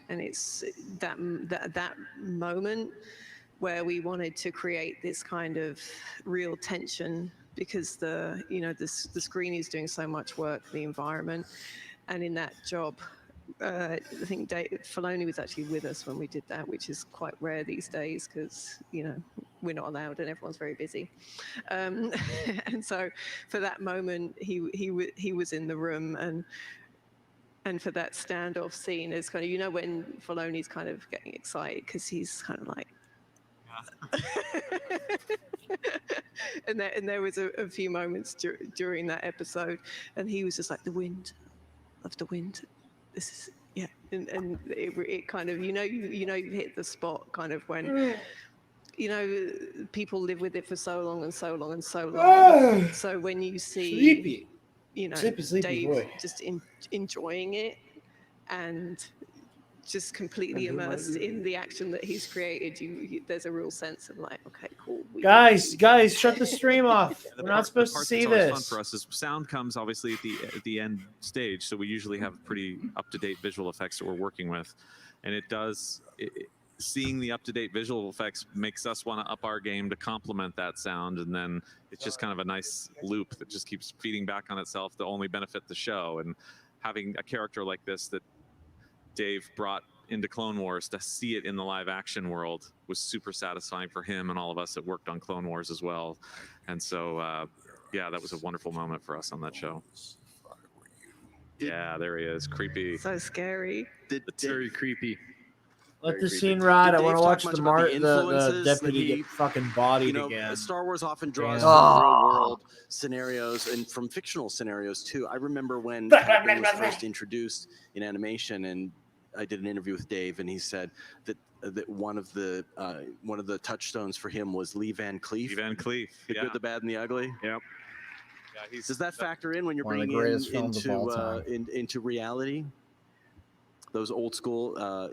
Speaker 10: and it's that moment where we wanted to create this kind of real tension, because the screen is doing so much work for the environment, and in that job, I think Filoni was actually with us when we did that, which is quite rare these days because, you know, we're not allowed and everyone's very busy. And so for that moment, he was in the room, and for that standoff scene, it's kind of, you know, when Filoni's kind of getting excited because he's kind of like, and there was a few moments during that episode, and he was just like, the wind, love the wind. This is, yeah, and it kind of, you know you've hit the spot kind of when, you know, people live with it for so long and so long and so long. So when you see,
Speaker 2: Sleepy.
Speaker 10: You know,
Speaker 2: Sleepy
Speaker 10: Dave
Speaker 2: boy.
Speaker 10: just enjoying it and just completely immersed in the action that he's created, there's a real sense of like, okay, cool.
Speaker 2: Guys, shut the stream off. We're not supposed to see
Speaker 11: this. Fun
Speaker 2: this.
Speaker 11: for us is sound comes obviously at the end stage, so we usually have pretty up-to-date visual effects that we're working with, and seeing the up-to-date visual effects makes us want to up our game to complement that sound, and then it's just kind of a nice loop that just keeps feeding back on itself to only benefit the show. And having a character like this that Dave brought into Clone Wars, to see it in the live action world was super satisfying for him and all of us that worked on Clone Wars as well. And so yeah, that was a wonderful moment for us on that show. Yeah, there he is. Creepy.
Speaker 10: So scary.
Speaker 11: It's very creepy.
Speaker 2: Let
Speaker 11: Very
Speaker 2: the
Speaker 11: creepy.
Speaker 2: scene ride. I
Speaker 1: Did
Speaker 2: want to
Speaker 1: Dave
Speaker 2: watch
Speaker 1: talk
Speaker 2: the
Speaker 1: much about the
Speaker 2: the
Speaker 1: influences
Speaker 2: deputy
Speaker 1: that he-
Speaker 2: get fucking bodied
Speaker 1: You know,
Speaker 2: again.
Speaker 1: Star Wars often draws
Speaker 2: Damn.
Speaker 1: from real world scenarios and from fictional scenarios too. I remember when Cad Bane was first introduced in animation, and I did an interview with Dave, and he said that one of the touchstones for him was Lee Van Cleef.
Speaker 11: Lee Van Cleef.
Speaker 1: The
Speaker 11: Yeah.
Speaker 1: Good, the Bad, and the Ugly.
Speaker 11: Yep. Yeah,
Speaker 1: Does that factor in when you're
Speaker 3: One of the
Speaker 1: bringing
Speaker 3: greatest films of all time.
Speaker 1: into reality? Those old school.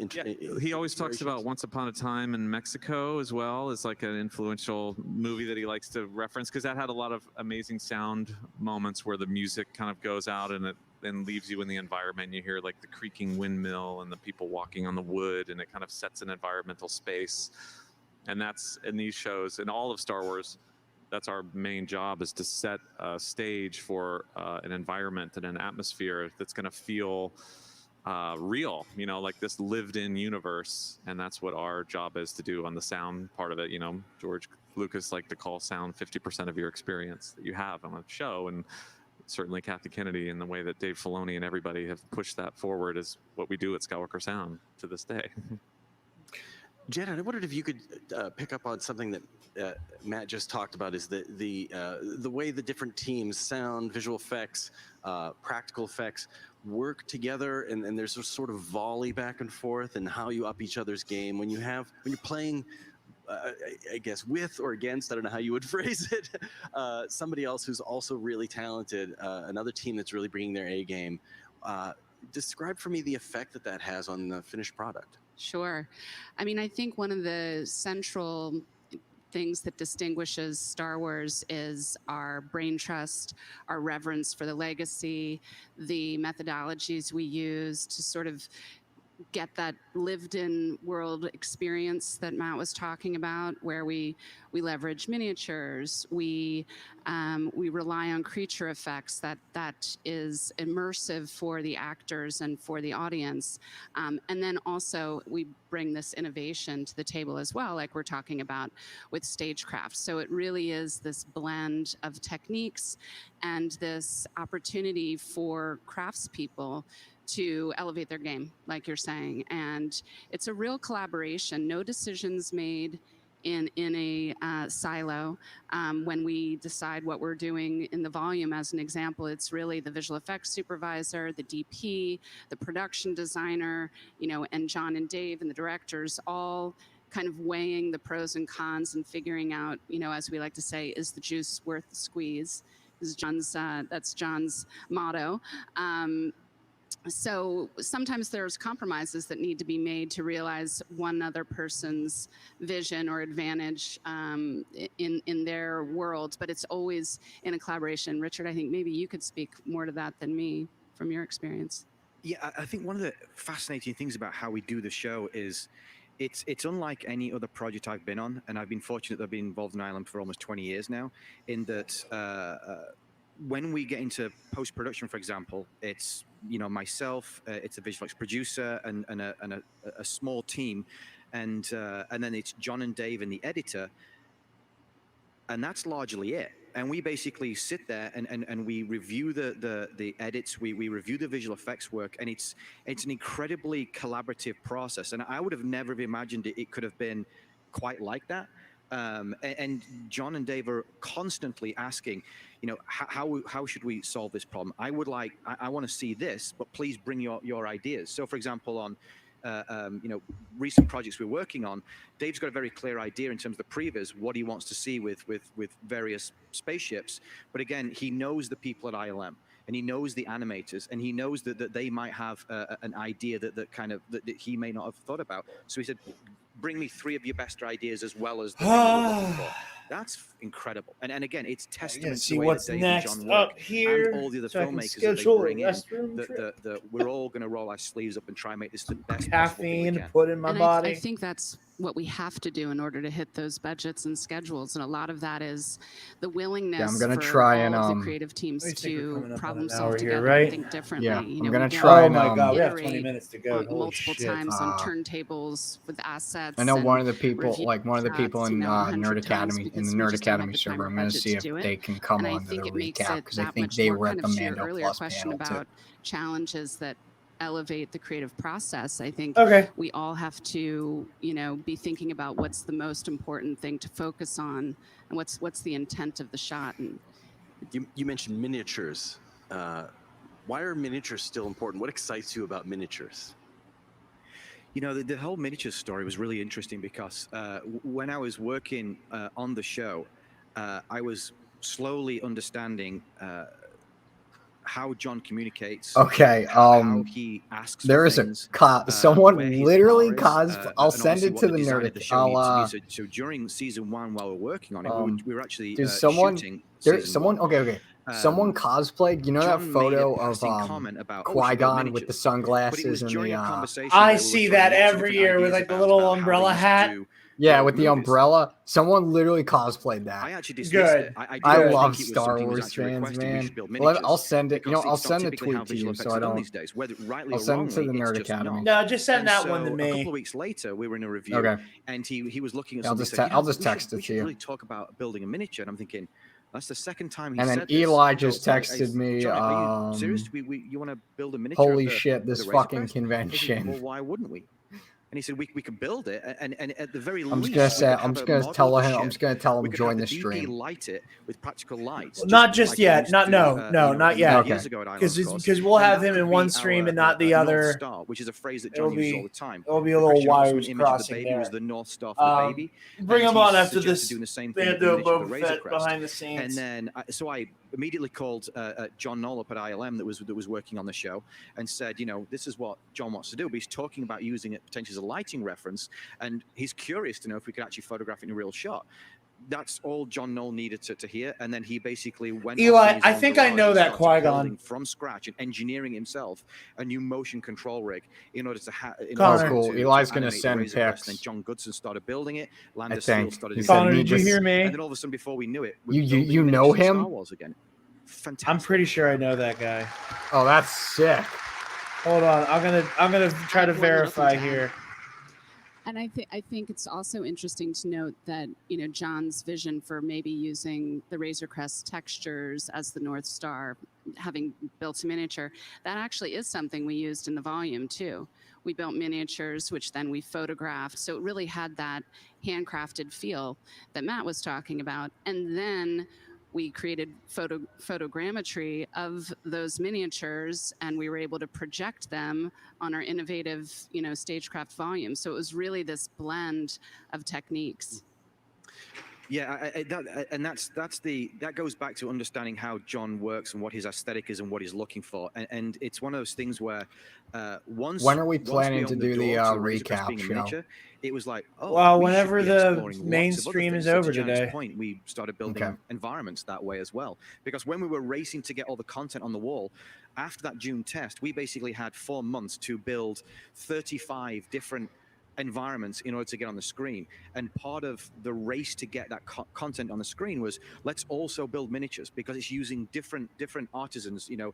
Speaker 11: He always talks about Once Upon a Time in Mexico as well as like an influential movie that he likes to reference, because that had a lot of amazing sound moments where the music kind of goes out and it then leaves you in the environment. You hear like the creaking windmill and the people walking on the wood, and it kind of sets an environmental space. And that's in these shows, in all of Star Wars, that's our main job, is to set a stage for an environment and an atmosphere that's going to feel real, you know, like this lived-in universe. And that's what our job is to do on the sound part of it. You know, George Lucas liked to call sound 50% of your experience that you have on a show, and certainly Kathy Kennedy and the way that Dave Filoni and everybody have pushed that forward is what we do at Skywalker Sound to this day.
Speaker 1: Janet, I wondered if you could pick up on something that Matt just talked about, is the way the different teams, sound, visual effects, practical effects, work together, and there's a sort of volley back and forth, and how you up each other's game when you're playing, I guess, with or against, I don't know how you would phrase it, somebody else who's also really talented, another team that's really bringing their A game. Describe for me the effect that has on the finished product.
Speaker 6: Sure. I mean, I think one of the central things that distinguishes Star Wars is our brain trust, our reverence for the legacy, the methodologies we use to sort of get that lived-in world experience that Matt was talking about, where we leverage miniatures, we rely on creature effects that is immersive for the actors and for the audience, and then also we bring this innovation to the table as well, like we're talking about with stagecraft. So it really is this blend of techniques and this opportunity for craftspeople to elevate their game, like you're saying. And it's a real collaboration. No decisions made in a silo. When we decide what we're doing in the volume, as an example, it's really the visual effects supervisor, the DP, the production designer, you know, and John and Dave and the directors, all kind of weighing the pros and cons and figuring out, you know, as we like to say, is the juice worth the squeeze? Is that's John's motto. So sometimes there's compromises that need to be made to realize one other person's vision or advantage in their world, but it's always in a collaboration. Richard, I think maybe you could speak more to that than me from your experience.
Speaker 9: Yeah, I think one of the fascinating things about how we do the show is it's unlike any other project I've been on, and I've been fortunate that I've been involved in Ireland for almost 20 years now, in that when we get into post-production, for example, it's, you know, myself, it's a visual effects producer and a small team, and then it's John and Dave and the editor, and that's largely it. And we basically sit there and we review the edits, we review the visual effects work, and it's an incredibly collaborative process. And I would have never imagined it could have been quite like that. And John and Dave are constantly asking, you know, how should we solve this problem? I want to see this, but please bring your ideas. So, for example, on you know, recent projects we're working on, Dave's got a very clear idea in terms of the previs, what he wants to see with various spaceships. But again, he knows the people at ILM, and he knows the animators, and he knows that they might have an idea that he may not have thought about. So he said, bring me 3 of your best ideas as well as the thing we're looking for. That's incredible. And again, it's
Speaker 2: I gotta
Speaker 9: testament to
Speaker 2: see
Speaker 9: the way
Speaker 2: what's
Speaker 9: that Dave and
Speaker 2: next
Speaker 9: John work
Speaker 2: up here,
Speaker 9: and all the other
Speaker 2: so I can
Speaker 9: filmmakers that they
Speaker 2: schedule a
Speaker 9: bring in.
Speaker 2: restroom trip.
Speaker 9: That we're all going to roll our sleeves up and try and make this the best possible thing
Speaker 2: Caffeine
Speaker 9: we
Speaker 2: to
Speaker 9: can.
Speaker 2: put in my
Speaker 6: And
Speaker 2: body.
Speaker 6: I think that's what we have to do in order to hit those budgets and schedules. And a lot of that is the willingness
Speaker 3: Yeah, I'm gonna
Speaker 6: for
Speaker 3: try
Speaker 6: all
Speaker 3: and
Speaker 6: of the creative teams
Speaker 2: I think we're
Speaker 6: to
Speaker 2: coming up on
Speaker 6: problem
Speaker 2: an
Speaker 6: solve
Speaker 2: hour here,
Speaker 6: together
Speaker 2: right?
Speaker 6: and think differently.
Speaker 3: Yeah,
Speaker 6: You
Speaker 3: I'm
Speaker 6: know,
Speaker 3: gonna
Speaker 6: we don't
Speaker 3: try
Speaker 2: Oh
Speaker 3: and
Speaker 2: my god, we have 20
Speaker 6: iterate
Speaker 2: minutes to go.
Speaker 6: on
Speaker 2: Holy
Speaker 6: multiple
Speaker 2: shit.
Speaker 6: times on turntables with assets.
Speaker 3: I know
Speaker 6: and
Speaker 3: one of the people,
Speaker 6: review
Speaker 3: like one of the people
Speaker 6: shots,
Speaker 3: in
Speaker 6: you know, 100
Speaker 3: Nerd
Speaker 6: times
Speaker 3: Academy, in
Speaker 6: because
Speaker 3: the
Speaker 6: we
Speaker 3: Nerd
Speaker 6: just don't have
Speaker 3: Academy
Speaker 6: the time
Speaker 3: server.
Speaker 6: or
Speaker 3: I'm gonna
Speaker 6: budget
Speaker 3: see
Speaker 6: to
Speaker 3: if
Speaker 6: do it.
Speaker 3: they can come
Speaker 6: And I
Speaker 3: on to
Speaker 6: think
Speaker 3: the
Speaker 6: it makes
Speaker 3: recap
Speaker 6: it
Speaker 3: because I
Speaker 6: that
Speaker 3: think
Speaker 6: much
Speaker 3: they
Speaker 6: more
Speaker 3: were at
Speaker 6: kind
Speaker 3: the
Speaker 6: of to your
Speaker 3: Mando
Speaker 6: earlier
Speaker 3: Plus
Speaker 6: question
Speaker 3: panel too.
Speaker 6: about challenges that elevate the creative process. I think
Speaker 2: Okay.
Speaker 6: we all have to, you know, be thinking about what's the most important thing to focus on and what's the intent of the shot. And
Speaker 1: You mentioned miniatures. Why are miniatures still important? What excites you about miniatures?
Speaker 9: You know, the whole miniatures story was really interesting because when I was working on the show, I was slowly understanding how John communicates.
Speaker 3: Okay,
Speaker 9: how he asks
Speaker 3: there
Speaker 9: for
Speaker 3: is a
Speaker 9: things,
Speaker 3: someone
Speaker 9: where his
Speaker 3: literally
Speaker 9: bar is,
Speaker 3: I'll
Speaker 9: and
Speaker 3: send
Speaker 9: obviously
Speaker 3: it
Speaker 9: what
Speaker 3: to
Speaker 9: the
Speaker 3: the
Speaker 9: design
Speaker 3: nerd.
Speaker 9: of the show needs to
Speaker 3: I'll
Speaker 9: be. So during season 1, while we're working on it, we were actually
Speaker 3: dude, someone
Speaker 9: shooting
Speaker 3: there,
Speaker 9: season
Speaker 3: someone
Speaker 9: 1.
Speaker 3: okay, someone cosplayed. You know
Speaker 9: John
Speaker 3: that
Speaker 9: made
Speaker 3: photo
Speaker 9: a
Speaker 3: of
Speaker 9: passing comment about, oh, we should build
Speaker 3: Qui-Gon with the
Speaker 9: miniatures. But it was
Speaker 3: sunglasses and
Speaker 9: during
Speaker 3: the
Speaker 9: a conversation
Speaker 2: I
Speaker 9: where we were
Speaker 2: see
Speaker 9: throwing
Speaker 2: that
Speaker 9: lots of
Speaker 2: every
Speaker 9: different
Speaker 2: year with
Speaker 9: ideas
Speaker 2: like the
Speaker 9: about
Speaker 2: little
Speaker 9: how they
Speaker 2: umbrella
Speaker 9: used to
Speaker 2: hat.
Speaker 9: do
Speaker 3: yeah,
Speaker 9: build
Speaker 3: with the
Speaker 9: movies.
Speaker 3: umbrella. Someone literally cosplayed that.
Speaker 9: I actually dismissed
Speaker 2: Good.
Speaker 9: it. I
Speaker 3: I
Speaker 9: didn't
Speaker 3: love
Speaker 9: think it was
Speaker 3: Star
Speaker 9: something that was
Speaker 3: Wars
Speaker 9: actually
Speaker 3: fans,
Speaker 9: requested. We
Speaker 3: man.
Speaker 9: should build
Speaker 3: Well,
Speaker 9: miniatures.
Speaker 3: I'll send it. You know,
Speaker 9: Because
Speaker 3: I'll
Speaker 9: it's not
Speaker 3: send a
Speaker 9: typically how
Speaker 3: tweet to
Speaker 9: visual
Speaker 3: you
Speaker 9: effects
Speaker 3: so
Speaker 9: are
Speaker 3: I
Speaker 9: done
Speaker 3: don't.
Speaker 9: these days. Whether rightly
Speaker 3: I'll
Speaker 9: or
Speaker 3: send it to
Speaker 9: wrongly,
Speaker 3: the
Speaker 9: it's
Speaker 3: Nerd
Speaker 9: just
Speaker 3: Academy.
Speaker 9: not.
Speaker 2: No, just send
Speaker 9: And
Speaker 2: that
Speaker 9: so
Speaker 2: one to
Speaker 9: a
Speaker 2: me.
Speaker 9: couple of weeks later, we were in a review,
Speaker 3: Okay.
Speaker 9: and he was looking at
Speaker 3: I'll
Speaker 9: something.
Speaker 3: just
Speaker 9: He said,
Speaker 3: I'll just
Speaker 9: we
Speaker 3: text
Speaker 9: should,
Speaker 3: it
Speaker 9: we
Speaker 3: to
Speaker 9: should
Speaker 3: you.
Speaker 9: really talk about building a miniature. And I'm thinking, that's the second time he
Speaker 3: And then
Speaker 9: said this.
Speaker 3: Eli
Speaker 9: I go,
Speaker 3: just texted me,
Speaker 9: John, are you serious? You want to build a miniature?
Speaker 3: holy
Speaker 9: of the,
Speaker 3: shit,
Speaker 9: of
Speaker 3: this
Speaker 9: the Razor
Speaker 3: fucking
Speaker 9: Crest? He said,
Speaker 3: convention.
Speaker 9: well, why wouldn't we? And he said we could build it, and at the very
Speaker 3: I'm
Speaker 9: least,
Speaker 3: just gonna
Speaker 9: we
Speaker 3: say,
Speaker 9: could
Speaker 3: I'm
Speaker 9: have
Speaker 3: just
Speaker 9: a
Speaker 3: gonna
Speaker 9: model
Speaker 3: tell
Speaker 9: of the
Speaker 3: him, I'm
Speaker 9: ship.
Speaker 3: just gonna tell
Speaker 9: We
Speaker 3: him
Speaker 9: could
Speaker 3: join
Speaker 9: have
Speaker 3: the
Speaker 9: DP
Speaker 3: stream.
Speaker 9: light it with practical lights.
Speaker 2: Well, not just
Speaker 9: like we
Speaker 2: yet.
Speaker 9: used
Speaker 2: Not
Speaker 9: to
Speaker 2: no,
Speaker 9: do,
Speaker 2: no,
Speaker 9: you know,
Speaker 2: not yet.
Speaker 9: years ago at Island
Speaker 2: Because
Speaker 9: Cross.
Speaker 2: we'll
Speaker 9: And
Speaker 2: have
Speaker 9: that
Speaker 2: him in
Speaker 9: could
Speaker 2: one
Speaker 9: be
Speaker 2: stream
Speaker 9: our,
Speaker 2: and not the
Speaker 9: North
Speaker 2: other.
Speaker 9: Star, which is a phrase that
Speaker 2: It'll
Speaker 9: John uses
Speaker 2: be
Speaker 9: all the time.
Speaker 2: it'll be a
Speaker 9: The
Speaker 2: little
Speaker 9: Christian Olsen
Speaker 2: wires
Speaker 9: image of the
Speaker 2: crossing
Speaker 9: baby
Speaker 2: there.
Speaker 9: was the North Star for the baby.
Speaker 2: Bring
Speaker 9: and
Speaker 2: him
Speaker 9: he
Speaker 2: on after
Speaker 9: suggested
Speaker 2: this.
Speaker 9: doing the same thing with
Speaker 2: Mando
Speaker 9: the
Speaker 2: and
Speaker 9: miniature of the
Speaker 2: Boba
Speaker 9: Razor
Speaker 2: Fett
Speaker 9: Crest.
Speaker 2: behind the scenes.
Speaker 9: And then, so I immediately called John Knoll up at ILM that was working on the show and said, you know, this is what John wants to do, but he's talking about using it potentially as a lighting reference, and he's curious to know if we could actually photograph it in a real shot. That's all John Knoll needed to hear, and then he basically went.
Speaker 2: Eli, I think I know that Qui-Gon
Speaker 9: from scratch and engineering himself a new motion control rig in order to have.
Speaker 3: Oh, cool. Eli's gonna send pics.
Speaker 9: And then John Goodson started building it. Lander
Speaker 3: I
Speaker 9: Steele
Speaker 3: think.
Speaker 9: started.
Speaker 3: He said,
Speaker 2: Connor, did you hear me?
Speaker 9: And then all of a sudden, before we knew it, we were
Speaker 3: You
Speaker 9: building
Speaker 3: know
Speaker 9: miniatures of
Speaker 3: him?
Speaker 9: Star Wars again. Fantastic.
Speaker 2: I'm pretty sure I know that guy.
Speaker 3: Oh, that's sick.
Speaker 2: Hold on, I'm gonna try to verify here.
Speaker 6: And I think it's also interesting to note that, you know, John's vision for maybe using the Razor Crest textures as the North Star, having built a miniature, that actually is something we used in the volume too. We built miniatures, which then we photographed. So it really had that handcrafted feel that Matt was talking about. And then we created photogrammetry of those miniatures, and we were able to project them on our innovative, you know, stagecraft volume. So it was really this blend of techniques.
Speaker 9: Yeah, that goes back to understanding how John works and what his aesthetic is and what he's looking for, and it's one of those things where when are we
Speaker 3: planning to do the recap show?
Speaker 9: Miniature, it was like, oh,
Speaker 2: well,
Speaker 9: we
Speaker 2: whenever
Speaker 9: should be
Speaker 2: the
Speaker 9: exploring
Speaker 2: mainstream
Speaker 9: lots
Speaker 2: is
Speaker 9: of other
Speaker 2: over
Speaker 9: things. So to Janet's
Speaker 2: today.
Speaker 9: point, we started building environments that way as well, because when we were racing to get all the content on the wall, after that June test, we basically had 4 months to build 35 different environments in order to get on the screen, and part of the race to get that content on the screen was, let's also build miniatures, because it's using different artisans, you know,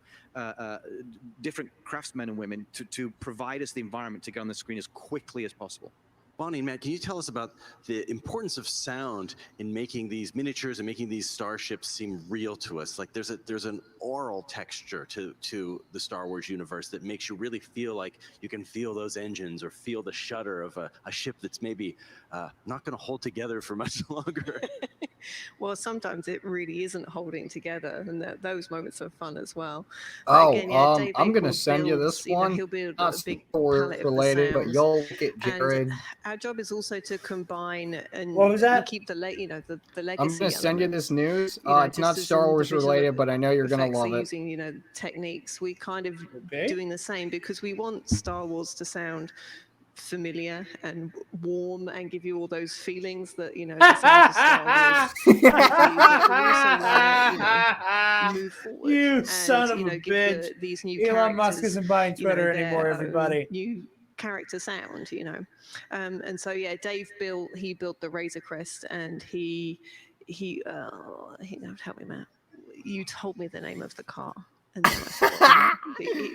Speaker 9: different craftsmen and women to provide us the environment to get on the screen as quickly as possible.
Speaker 1: Bonnie and Matt, can you tell us about the importance of sound in making these miniatures and making these starships seem real to us? Like there's an oral texture to the Star Wars universe that makes you really feel like you can feel those engines or feel the shudder of a ship that's maybe not going to hold together for much longer.
Speaker 10: Well, sometimes it really isn't holding together, and those moments are fun as well.
Speaker 3: Oh,
Speaker 10: again, yeah, Dave
Speaker 3: I'm gonna
Speaker 10: will
Speaker 3: send you
Speaker 10: build,
Speaker 3: this
Speaker 10: you know,
Speaker 3: one.
Speaker 10: he'll build
Speaker 3: Not
Speaker 10: a big
Speaker 3: Thor
Speaker 10: palette of the
Speaker 3: related, but
Speaker 10: sounds.
Speaker 3: you'll get
Speaker 10: And
Speaker 3: Jared.
Speaker 10: our job is also to combine and
Speaker 2: What was that?
Speaker 10: keep the the legacy.
Speaker 3: I'm gonna send you
Speaker 10: element.
Speaker 3: this news.
Speaker 10: You know,
Speaker 3: It's not
Speaker 10: just as
Speaker 3: Star
Speaker 10: in the
Speaker 3: Wars
Speaker 10: visual
Speaker 3: related, but I know you're gonna
Speaker 10: effects
Speaker 3: love
Speaker 10: are
Speaker 3: it.
Speaker 10: using, you know, techniques. We kind of
Speaker 2: Okay.
Speaker 10: doing the same, because we want Star Wars to sound familiar and warm and give you all those feelings that the sounds of Star Wars move forward.
Speaker 2: You
Speaker 10: and,
Speaker 2: son of a
Speaker 10: give
Speaker 2: bitch!
Speaker 10: these new
Speaker 2: Elon Musk
Speaker 10: characters,
Speaker 2: isn't buying Twitter
Speaker 10: their
Speaker 2: anymore.
Speaker 10: own
Speaker 2: Everybody.
Speaker 10: new character sound, and so Dave built the Razor Crest, and he now help me, Matt. You told me the name of the car. And then I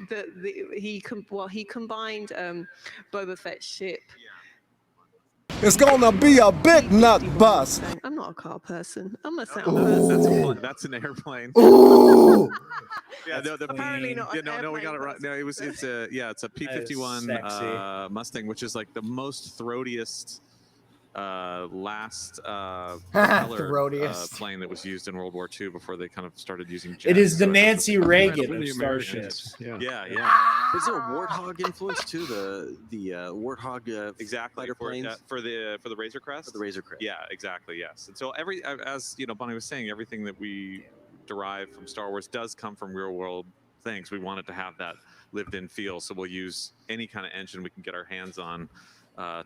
Speaker 10: forgot. He combined Boba Fett's ship.
Speaker 12: It's gonna be a big nut bust.
Speaker 10: I'm not a car person. I'm a sound person.
Speaker 11: That's an airplane.
Speaker 3: Ooh.
Speaker 11: Yeah, no,
Speaker 10: apparently not.
Speaker 11: No, we got it right. No, it's a P-51 Mustang, which is like the most throatiest last plane that was used in World War II before they kind of started using jets.
Speaker 2: It is the
Speaker 11: So
Speaker 2: Nancy Reagan
Speaker 8: Really
Speaker 2: of
Speaker 8: American.
Speaker 2: starships.
Speaker 11: Yeah.
Speaker 1: Is there a Warthog influence too? The Warthog
Speaker 11: Exactly
Speaker 1: fighter planes
Speaker 11: for the Razor Crest.
Speaker 1: For the Razor Crest.
Speaker 11: Yeah, exactly. Yes, and so as Bonnie was saying, everything that we derive from Star Wars does come from real world things. We wanted to have that lived in feel, so we'll use any kind of engine we can get our hands on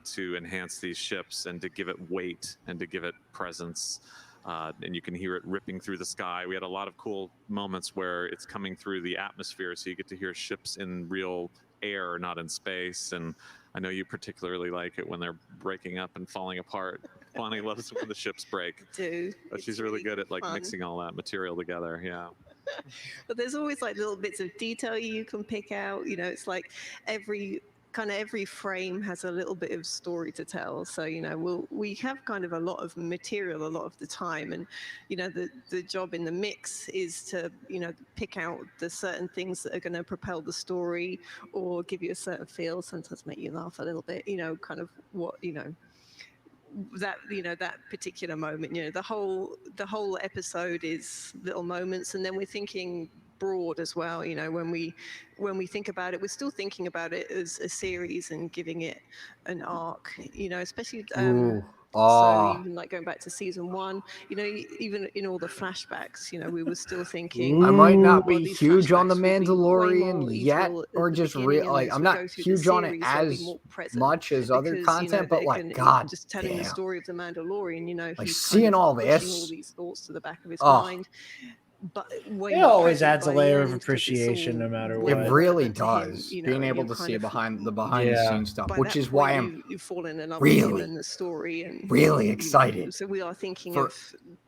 Speaker 11: to enhance these ships and to give it weight and to give it presence. And you can hear it ripping through the sky. We had a lot of cool moments where it's coming through the atmosphere, so you get to hear ships in real air, not in space. And I know you particularly like it when they're breaking up and falling apart. Bonnie loves when the ships break. But she's really good at
Speaker 10: fun.
Speaker 11: mixing all that material together. Yeah.
Speaker 10: But there's always little bits of detail you can pick out. It's like every frame has a little bit of story to tell. So we have kind of a lot of material a lot of the time, and the job in the mix is to pick out the certain things that are going to propel the story or give you a certain feel, sometimes make you laugh a little bit, kind of what that particular moment. The whole episode is little moments, and then we're thinking broad as well. When we think about it, we're still thinking about it as a series and giving it an arc, especially so even going back to season 1, even in all the flashbacks, we were still thinking
Speaker 3: I might not be
Speaker 10: these
Speaker 3: huge on The
Speaker 10: flashbacks will be way more
Speaker 3: Mandalorian yet,
Speaker 10: lethal at
Speaker 3: or
Speaker 10: the
Speaker 3: just
Speaker 10: beginning, and
Speaker 3: like
Speaker 10: as
Speaker 3: I'm
Speaker 10: we
Speaker 3: not
Speaker 10: go through the
Speaker 3: huge on it
Speaker 10: series, they'll be
Speaker 3: as
Speaker 10: more present
Speaker 3: much as other
Speaker 10: because,
Speaker 3: content, but
Speaker 10: they're
Speaker 3: like
Speaker 10: gonna-
Speaker 3: God
Speaker 10: just telling the
Speaker 3: damn.
Speaker 10: story of the Mandalorian,
Speaker 3: Like
Speaker 10: he's
Speaker 3: seeing
Speaker 10: kind of
Speaker 3: all
Speaker 10: pushing
Speaker 3: this.
Speaker 10: all these thoughts to the back of his
Speaker 3: Oh.
Speaker 10: mind. But way
Speaker 2: It
Speaker 10: more
Speaker 2: always
Speaker 10: present
Speaker 2: adds a
Speaker 10: by the
Speaker 2: layer of
Speaker 10: end, 'cause it's
Speaker 2: appreciation
Speaker 10: all
Speaker 2: no matter
Speaker 10: way
Speaker 2: what.
Speaker 3: It
Speaker 10: more
Speaker 3: really
Speaker 10: relevant to him,
Speaker 3: does.
Speaker 10: you
Speaker 3: Being
Speaker 10: know,
Speaker 3: able
Speaker 10: you
Speaker 3: to
Speaker 10: kind
Speaker 3: see
Speaker 10: of-
Speaker 3: behind the
Speaker 2: Yeah.
Speaker 3: scenes stuff,
Speaker 10: by
Speaker 3: which
Speaker 10: that
Speaker 3: is why
Speaker 10: point,
Speaker 3: I'm
Speaker 10: you've fallen in love with him
Speaker 3: really,
Speaker 10: and the story, and
Speaker 3: really excited
Speaker 10: so we are thinking
Speaker 3: for,
Speaker 10: of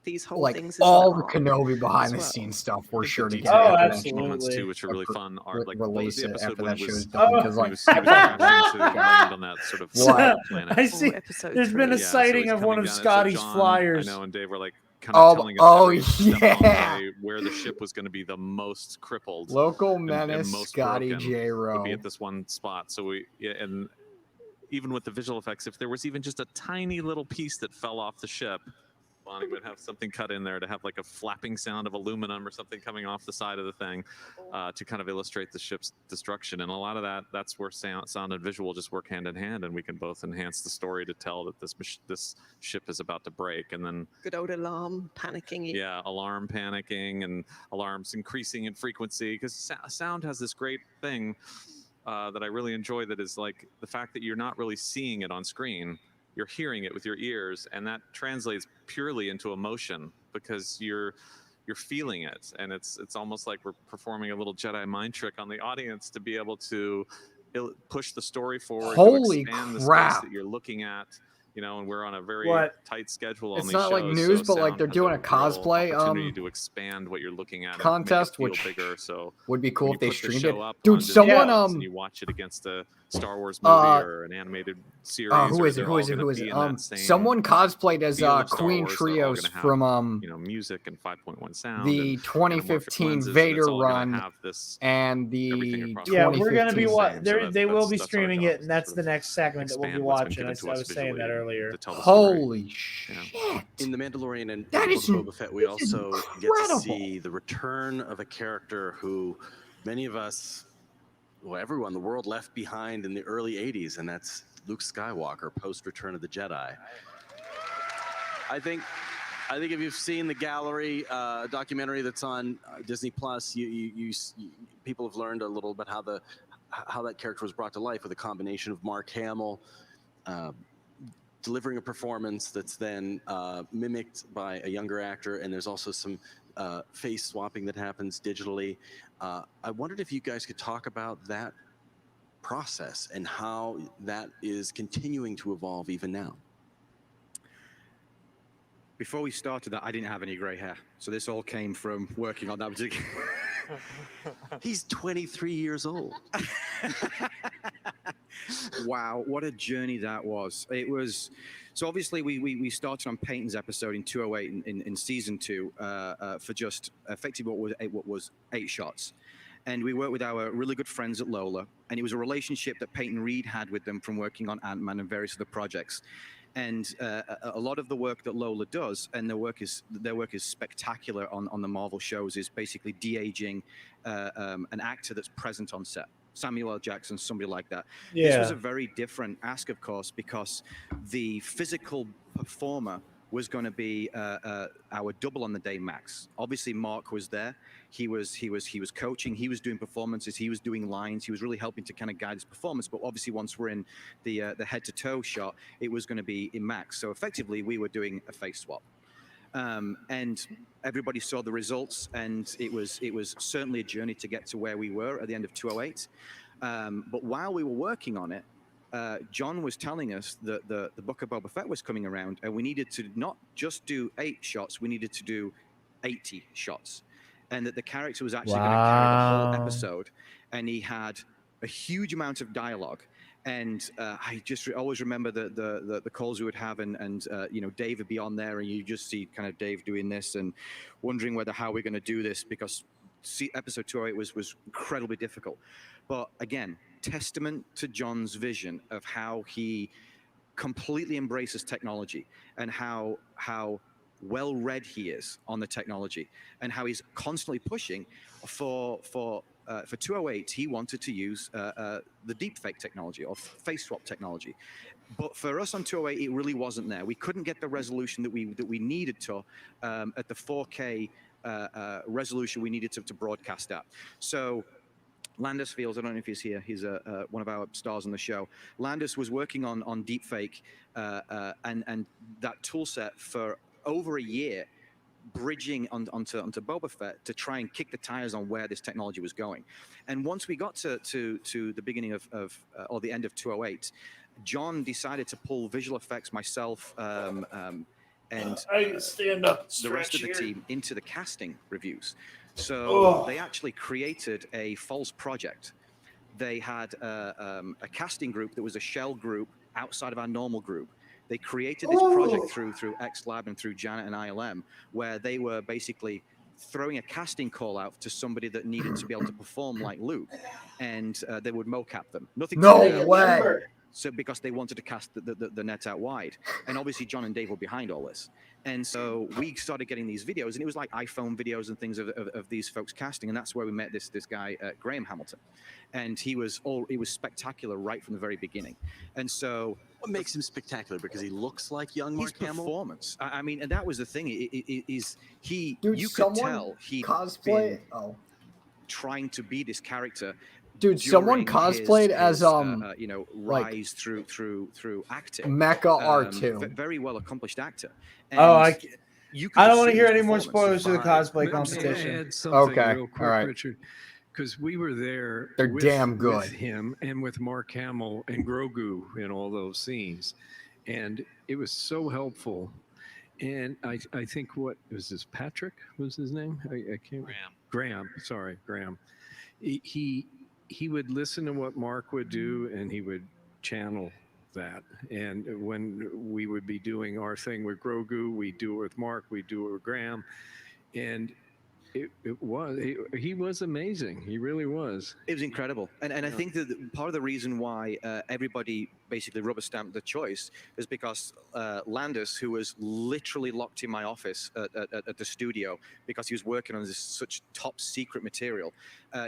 Speaker 10: these whole
Speaker 3: like
Speaker 10: things as
Speaker 3: all
Speaker 10: an
Speaker 3: the
Speaker 10: arc
Speaker 3: Kenobi behind
Speaker 10: as
Speaker 3: the
Speaker 10: well.
Speaker 3: scenes stuff. We're
Speaker 11: I think
Speaker 3: sure
Speaker 11: the
Speaker 3: to
Speaker 11: detail
Speaker 3: get
Speaker 11: moments
Speaker 2: absolutely.
Speaker 11: too, which are really fun, are like what was
Speaker 3: release
Speaker 11: the
Speaker 3: it
Speaker 11: episode
Speaker 3: after
Speaker 11: when
Speaker 3: that
Speaker 11: he
Speaker 3: show's
Speaker 11: was
Speaker 3: done
Speaker 2: Oh.
Speaker 3: because
Speaker 11: he
Speaker 3: like
Speaker 11: was crashing to land on that sort of
Speaker 3: What?
Speaker 11: planet.
Speaker 2: I see.
Speaker 10: episode
Speaker 2: There's been a
Speaker 10: 3.
Speaker 11: Yeah, so
Speaker 2: sighting
Speaker 11: he's
Speaker 2: of one
Speaker 11: coming
Speaker 2: of
Speaker 11: down. So
Speaker 2: Scotty's
Speaker 11: John,
Speaker 2: flyers.
Speaker 11: I know, and Dave were like kind of telling us every step along the way where the ship was going to be the most crippled.
Speaker 3: Local
Speaker 11: and
Speaker 3: menace
Speaker 11: most
Speaker 3: Scotty
Speaker 11: broken
Speaker 3: J.
Speaker 11: would be
Speaker 3: Rowe.
Speaker 11: at this one spot. So and even with the visual effects, if there was even just a tiny little piece that fell off the ship, Bonnie would have something cut in there to have like a flapping sound of aluminum or something coming off the side of the thing to kind of illustrate the ship's destruction. And a lot of that's where sound and visual just work hand in hand, and we can both enhance the story to tell that this ship is about to break. And then
Speaker 10: Good old alarm panicking.
Speaker 11: yeah, alarm panicking and alarms increasing in frequency, because sound has this great thing that I really enjoy, that is like the fact that you're not really seeing it on screen, you're hearing it with your ears, and that translates purely into emotion because you're feeling it, and it's almost like we're performing a little Jedi mind trick on the audience to be able to push the story forward,
Speaker 3: Holy
Speaker 11: to expand the
Speaker 3: crap.
Speaker 11: space that you're looking at. And we're on a very tight schedule on
Speaker 3: It's
Speaker 11: these
Speaker 3: not
Speaker 11: shows.
Speaker 3: like news,
Speaker 11: so
Speaker 3: but like
Speaker 11: sound
Speaker 3: they're
Speaker 11: has
Speaker 3: doing a
Speaker 11: real
Speaker 3: cosplay
Speaker 11: opportunity to expand what you're looking at
Speaker 3: contest,
Speaker 11: and make it
Speaker 3: which
Speaker 11: feel bigger. So
Speaker 3: would be cool
Speaker 11: when
Speaker 3: if they
Speaker 11: you put the
Speaker 3: streamed
Speaker 11: show
Speaker 3: it.
Speaker 11: up on
Speaker 3: Dude,
Speaker 11: Disney
Speaker 3: someone
Speaker 11: Plus and you watch it against a Star Wars movie or an animated series.
Speaker 3: who is it? Who is it? Someone cosplayed as Queen Trios from
Speaker 11: music and 5.1 sound.
Speaker 3: the 2015 Vader run and the 2015.
Speaker 2: We're gonna be they will be streaming it, and that's the next segment that we'll be watching. I was saying that earlier.
Speaker 3: Holy shit!
Speaker 1: In The Mandalorian and
Speaker 3: That
Speaker 1: Book
Speaker 3: is-
Speaker 1: of Boba Fett, we
Speaker 3: this is
Speaker 1: also get to
Speaker 3: incredible.
Speaker 1: see the return of a character who many of us, well, everyone in the world left behind in the early 80s, and that's Luke Skywalker post Return of the Jedi. I think if you've seen the Gallery documentary that's on Disney Plus, you people have learned a little bit how that character was brought to life with a combination of Mark Hamill delivering a performance that's then mimicked by a younger actor, and there's also some face swapping that happens digitally. I wondered if you guys could talk about that process and how that is continuing to evolve even now.
Speaker 9: Before we started that, I didn't have any gray hair. So this all came from working on that particular...
Speaker 1: He's 23 years old.
Speaker 9: Wow, what a journey that was. It was... So obviously we started on Peyton's episode in 208 in season 2 for just effectively what was 8 shots. And we worked with our really good friends at Lola, and it was a relationship that Peyton Reed had with them from working on Ant-Man and various other projects. And a lot of the work that Lola does, and their work is spectacular on the Marvel shows, is basically de-aging an actor that's present on set. Samuel L. Jackson, somebody like that.
Speaker 2: Yeah.
Speaker 9: This was a very different ask, of course, because the physical performer was going to be our double on the day, Max. Obviously, Mark was there. He was coaching. He was doing performances. He was doing lines. He was really helping to kind of guide his performance. But obviously, once we're in the head to toe shot, it was going to be in Max. So effectively, we were doing a face swap, and everybody saw the results. And it was certainly a journey to get to where we were at the end of 208. But while we were working on it, John was telling us that the Book of Boba Fett was coming around, and we needed to not just do 8 shots, we needed to do 80 shots, and that the character was actually going to carry the whole episode, and he had a huge amount of dialogue. And I just always remember the calls we would have, and you know, Dave would be on there, and you just see kind of Dave doing this and wondering how we're going to do this, because episode 208 was incredibly difficult. But again, testament to John's vision of how he completely embraces technology, and how well read he is on the technology, and how he's constantly pushing for 208. He wanted to use the deepfake technology or face swap technology, but for us on 208, it really wasn't there. We couldn't get the resolution that we needed to at the 4K resolution we needed to broadcast at. So Landis Fields, I don't know if he's here, he's one of our stars on the show. Landis was working on deepfake and that tool set for over a year, bridging onto Boba Fett to try and kick the tires on where this technology was going. And once we got to the beginning or the end of 208, John decided to pull visual effects, myself, and
Speaker 2: stand up,
Speaker 9: the rest of the team into the casting reviews. So they actually created a false project. They had a casting group that was a shell group outside of our normal group. They created this project through XLab and through Janet and ILM, where they were basically throwing a casting call out to somebody that needed to be able to perform like Luke, and they would mocap them. Nothing.
Speaker 3: No way.
Speaker 9: So because they wanted to cast the net out wide, and obviously John and Dave were behind all this, and so we started getting these videos, and it was like iPhone videos and things of these folks casting, and that's where we met this guy Graham Hamilton, and he was spectacular right from the very beginning. And so
Speaker 1: what makes him spectacular? Because he looks like young Mark Hamill.
Speaker 9: His performance. I mean, and that was the thing. You could
Speaker 3: Dude,
Speaker 9: tell he
Speaker 3: cosplay.
Speaker 9: Trying to be this character.
Speaker 3: Dude, someone cosplayed as
Speaker 9: you know, rise through acting.
Speaker 3: Mecha R2.
Speaker 9: Very well accomplished actor.
Speaker 2: And I don't want to hear any more spoilers to the cosplay competition.
Speaker 3: Okay,
Speaker 8: real quick,
Speaker 3: all right.
Speaker 8: Richard, because we were there.
Speaker 3: They're damn good.
Speaker 8: With him and with Mark Hamill and Grogu in all those scenes, and it was so helpful. And I think what was this? Patrick was his name. I can't. Graham. Sorry, Graham. He would listen to what Mark would do, and he would channel that. And when we would be doing our thing with Grogu, we do it with Mark, we do it with Graham, and he was amazing. He really was.
Speaker 9: It was incredible, and I think that part of the reason why everybody basically rubber stamped the choice is because Landis, who was literally locked in my office at the studio because he was working on such top secret material,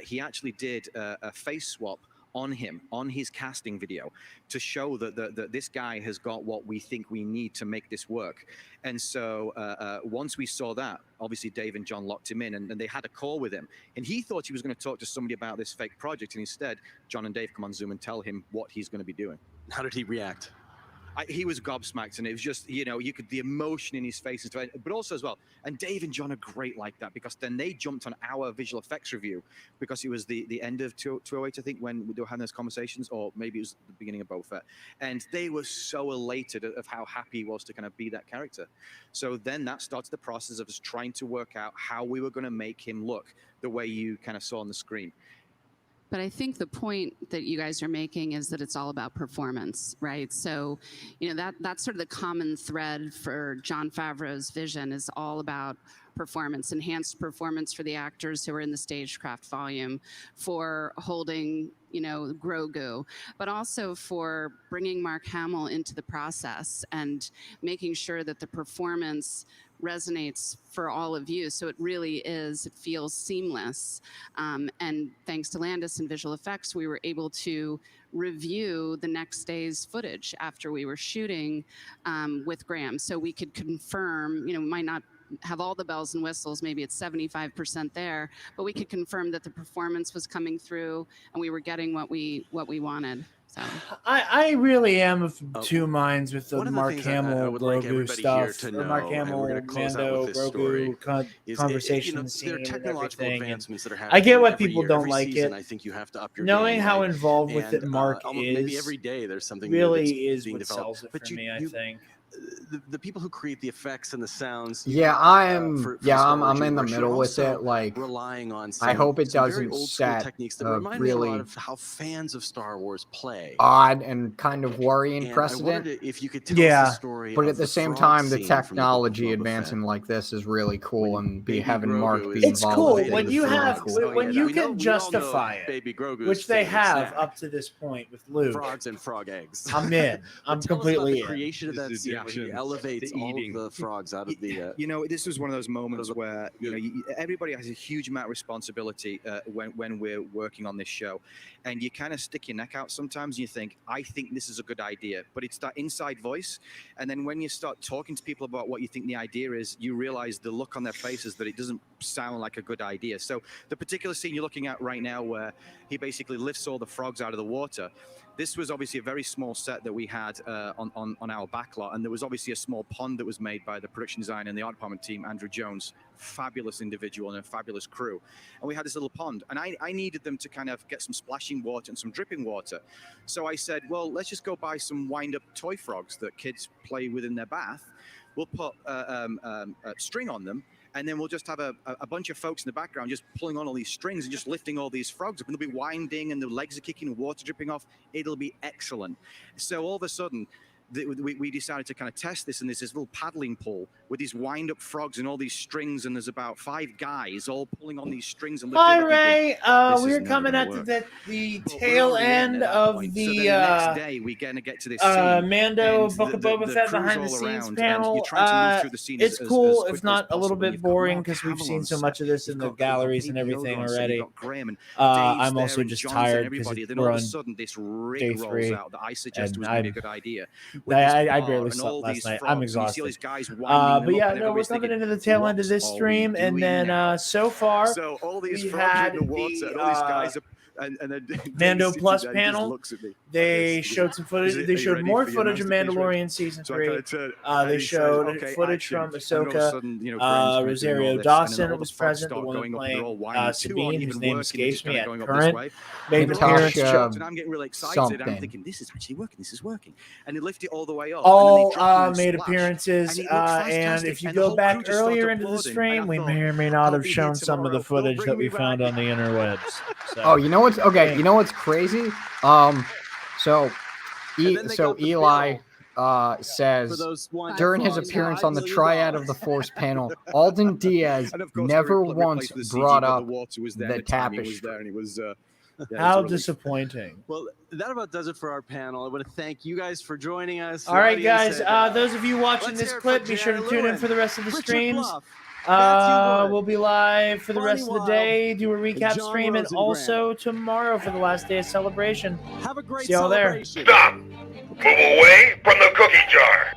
Speaker 9: he actually did a face swap on him, on his casting video, to show that this guy has got what we think we need to make this work. And so once we saw that, obviously Dave and John locked him in, and they had a call with him. And he thought he was going to talk to somebody about this fake project, and instead, John and Dave come on Zoom and tell him what he's going to be doing.
Speaker 1: How did he react?
Speaker 9: He was gobsmacked, and it was just, you know, you could, the emotion in his face, and stuff, but also as well, and Dave and John are great like that, because then they jumped on our visual effects review, because it was the end of 208, I think, when they were having those conversations, or maybe it was the beginning of Boba Fett, and they were so elated of how happy he was to kind of be that character. So then that started the process of us trying to work out how we were going to make him look the way you kind of saw on the screen.
Speaker 6: But I think the point that you guys are making is that it's all about performance, right? So, you know, that's sort of the common thread for Jon Favreau's vision, is all about performance, enhanced performance for the actors who are in the stagecraft volume, for holding, you know, Grogu, but also for bringing Mark Hamill into the process and making sure that the performance resonates for all of you. So it really is, it feels seamless. And thanks to Landis and visual effects, we were able to review the next day's footage after we were shooting with Graham. So we could confirm, you know, we might not have all the bells and whistles, maybe it's 75% there, but we could confirm that the performance was coming through and we were getting what we wanted. So
Speaker 2: I really am of two minds with the Mark Hamill
Speaker 1: like
Speaker 2: Grogu stuff. Or Mark Hamill, Mando, Grogu conversation scene,
Speaker 1: there are technological
Speaker 2: and
Speaker 1: advancements that are
Speaker 2: I get
Speaker 1: happening
Speaker 2: why
Speaker 1: every
Speaker 2: people
Speaker 1: year,
Speaker 2: don't
Speaker 1: every
Speaker 2: like
Speaker 1: season.
Speaker 2: it.
Speaker 1: I think you have to up your
Speaker 2: Knowing
Speaker 1: game,
Speaker 2: how
Speaker 1: right?
Speaker 2: involved with it Mark is,
Speaker 1: maybe every day there's something
Speaker 2: really
Speaker 1: new that's
Speaker 2: is
Speaker 1: being
Speaker 2: what
Speaker 1: developed.
Speaker 2: sells it
Speaker 1: But
Speaker 2: for me. I think.
Speaker 1: The people who create the effects and the sounds.
Speaker 3: Yeah, I'm in the middle with it. Like,
Speaker 1: relying on
Speaker 3: I hope it
Speaker 1: some very
Speaker 3: doesn't
Speaker 1: old school
Speaker 3: set
Speaker 1: techniques that
Speaker 3: a
Speaker 1: remind me a lot
Speaker 3: really
Speaker 1: of how fans of Star Wars play.
Speaker 3: odd and kind of worrying
Speaker 1: And
Speaker 3: precedent.
Speaker 1: I wondered if you could tell us the story
Speaker 3: But
Speaker 1: of
Speaker 3: at the same
Speaker 1: frog
Speaker 3: time, the
Speaker 1: scene from
Speaker 3: technology
Speaker 1: Book of Boba
Speaker 3: advancing
Speaker 1: Fett.
Speaker 3: like this is really cool, and
Speaker 1: Baby
Speaker 3: having
Speaker 1: Grogu
Speaker 3: Mark
Speaker 1: is
Speaker 3: be
Speaker 2: It's
Speaker 3: involved
Speaker 2: cool
Speaker 3: with it
Speaker 2: when
Speaker 3: is
Speaker 2: you
Speaker 3: really
Speaker 2: have
Speaker 3: cool.
Speaker 2: when you
Speaker 1: we
Speaker 2: can
Speaker 1: all know
Speaker 2: justify it,
Speaker 1: Baby Grogu's
Speaker 2: which they
Speaker 1: favorite
Speaker 2: have
Speaker 1: snack.
Speaker 2: up to this point with Luke.
Speaker 1: Frogs and frog eggs.
Speaker 2: I'm in. I'm
Speaker 1: But tell us about
Speaker 2: completely
Speaker 1: the
Speaker 2: in.
Speaker 1: creation of that scene where he elevates all of the frogs out of the.
Speaker 9: You know, this was one of those moments where, you know, everybody has a huge amount of responsibility when we're working on this show, and you kind of stick your neck out sometimes and you think, I think this is a good idea, but it's that inside voice. And then when you start talking to people about what you think the idea is, you realize the look on their faces that it doesn't sound like a good idea. So the particular scene you're looking at right now, where he basically lifts all the frogs out of the water, this was obviously a very small set that we had on our backlot, and there was obviously a small pond that was made by the production designer and the art department team, Andrew Jones, fabulous individual and a fabulous crew. And we had this little pond, and I needed them to kind of get some splashing water and some dripping water. So I said, well, let's just go buy some wind-up toy frogs that kids play with in their bath. We'll put a string on them, and then we'll just have a bunch of folks in the background just pulling on all these strings and just lifting all these frogs up, and they'll be winding and the legs are kicking and water dripping off. It'll be excellent. So all of a sudden, we decided to kind of test this, and there's this little paddling pool with these wind-up frogs and all these strings, and there's about 5 guys all pulling on these strings and lifting.
Speaker 2: Hi,
Speaker 9: up,
Speaker 2: Ray.
Speaker 9: thinking,
Speaker 2: We're coming at the tail end of the
Speaker 9: so then the next day we're going to get to this scene,
Speaker 2: Mando
Speaker 9: and
Speaker 2: Book of Boba
Speaker 9: the
Speaker 2: Fett
Speaker 9: crew's
Speaker 2: behind the
Speaker 9: all
Speaker 2: scenes
Speaker 9: around, and
Speaker 2: panel.
Speaker 9: you're trying to move through the scene
Speaker 2: It's
Speaker 9: as
Speaker 2: cool,
Speaker 9: quickly
Speaker 2: if not
Speaker 9: as
Speaker 2: a little
Speaker 9: possible.
Speaker 2: bit
Speaker 9: You've got
Speaker 2: boring
Speaker 9: Mark
Speaker 2: because we've
Speaker 9: Hamill
Speaker 2: seen
Speaker 9: on
Speaker 2: so
Speaker 9: set.
Speaker 2: much of this in
Speaker 9: You've
Speaker 2: the
Speaker 9: got
Speaker 2: galleries and
Speaker 9: Baby
Speaker 2: everything
Speaker 9: Yoda on set.
Speaker 2: already.
Speaker 9: You've got Graham and
Speaker 2: I'm
Speaker 9: Dave's
Speaker 2: also
Speaker 9: there and
Speaker 2: just
Speaker 9: John's
Speaker 2: tired
Speaker 9: and
Speaker 2: because
Speaker 9: everybody. Then
Speaker 2: we're
Speaker 9: all of
Speaker 2: on
Speaker 9: a sudden this
Speaker 2: day
Speaker 9: rig
Speaker 2: 3,
Speaker 9: rolls out that I suggested
Speaker 2: and
Speaker 9: was going to be a good idea.
Speaker 2: I barely slept last night. I'm exhausted. But yeah, no, we're coming into the tail end of this stream, and then so far
Speaker 9: So all these
Speaker 2: we
Speaker 9: frogs are
Speaker 2: had
Speaker 9: in the water, and all these guys are, and then
Speaker 2: Mando
Speaker 9: Dave
Speaker 2: Plus
Speaker 9: sits there and just
Speaker 2: panel.
Speaker 9: looks at me.
Speaker 2: They showed some footage. They showed more footage of Mandalorian season 3. They showed footage from Ahsoka. Rosario Dawson was present, the woman playing Sabine, whose name escapes me at current. Made an appearance.
Speaker 9: And I'm getting really excited. I'm thinking, this is actually working. This is working. And they lift it all the way up.
Speaker 2: All made apperances. And if you go back earlier into the stream, we may or may not have shown some of the footage that we found on the interwebs. So.
Speaker 3: Oh, you know what's okay? You know what's crazy? So Eli says during his appearance on the Triad of the Force panel, Alden Diaz never once brought up the tapestry.
Speaker 2: How disappointing.
Speaker 1: Well, that about does it for our panel. I want to thank you guys for joining us.
Speaker 2: All right, guys. Those of you watching this clip, be sure to tune in for the rest of the streams. We'll be live for the rest of the day, do a recap stream, and also tomorrow for the last day of celebration.
Speaker 1: Have a great
Speaker 2: See y'all there.
Speaker 13: Stop! Move away from the cookie jar.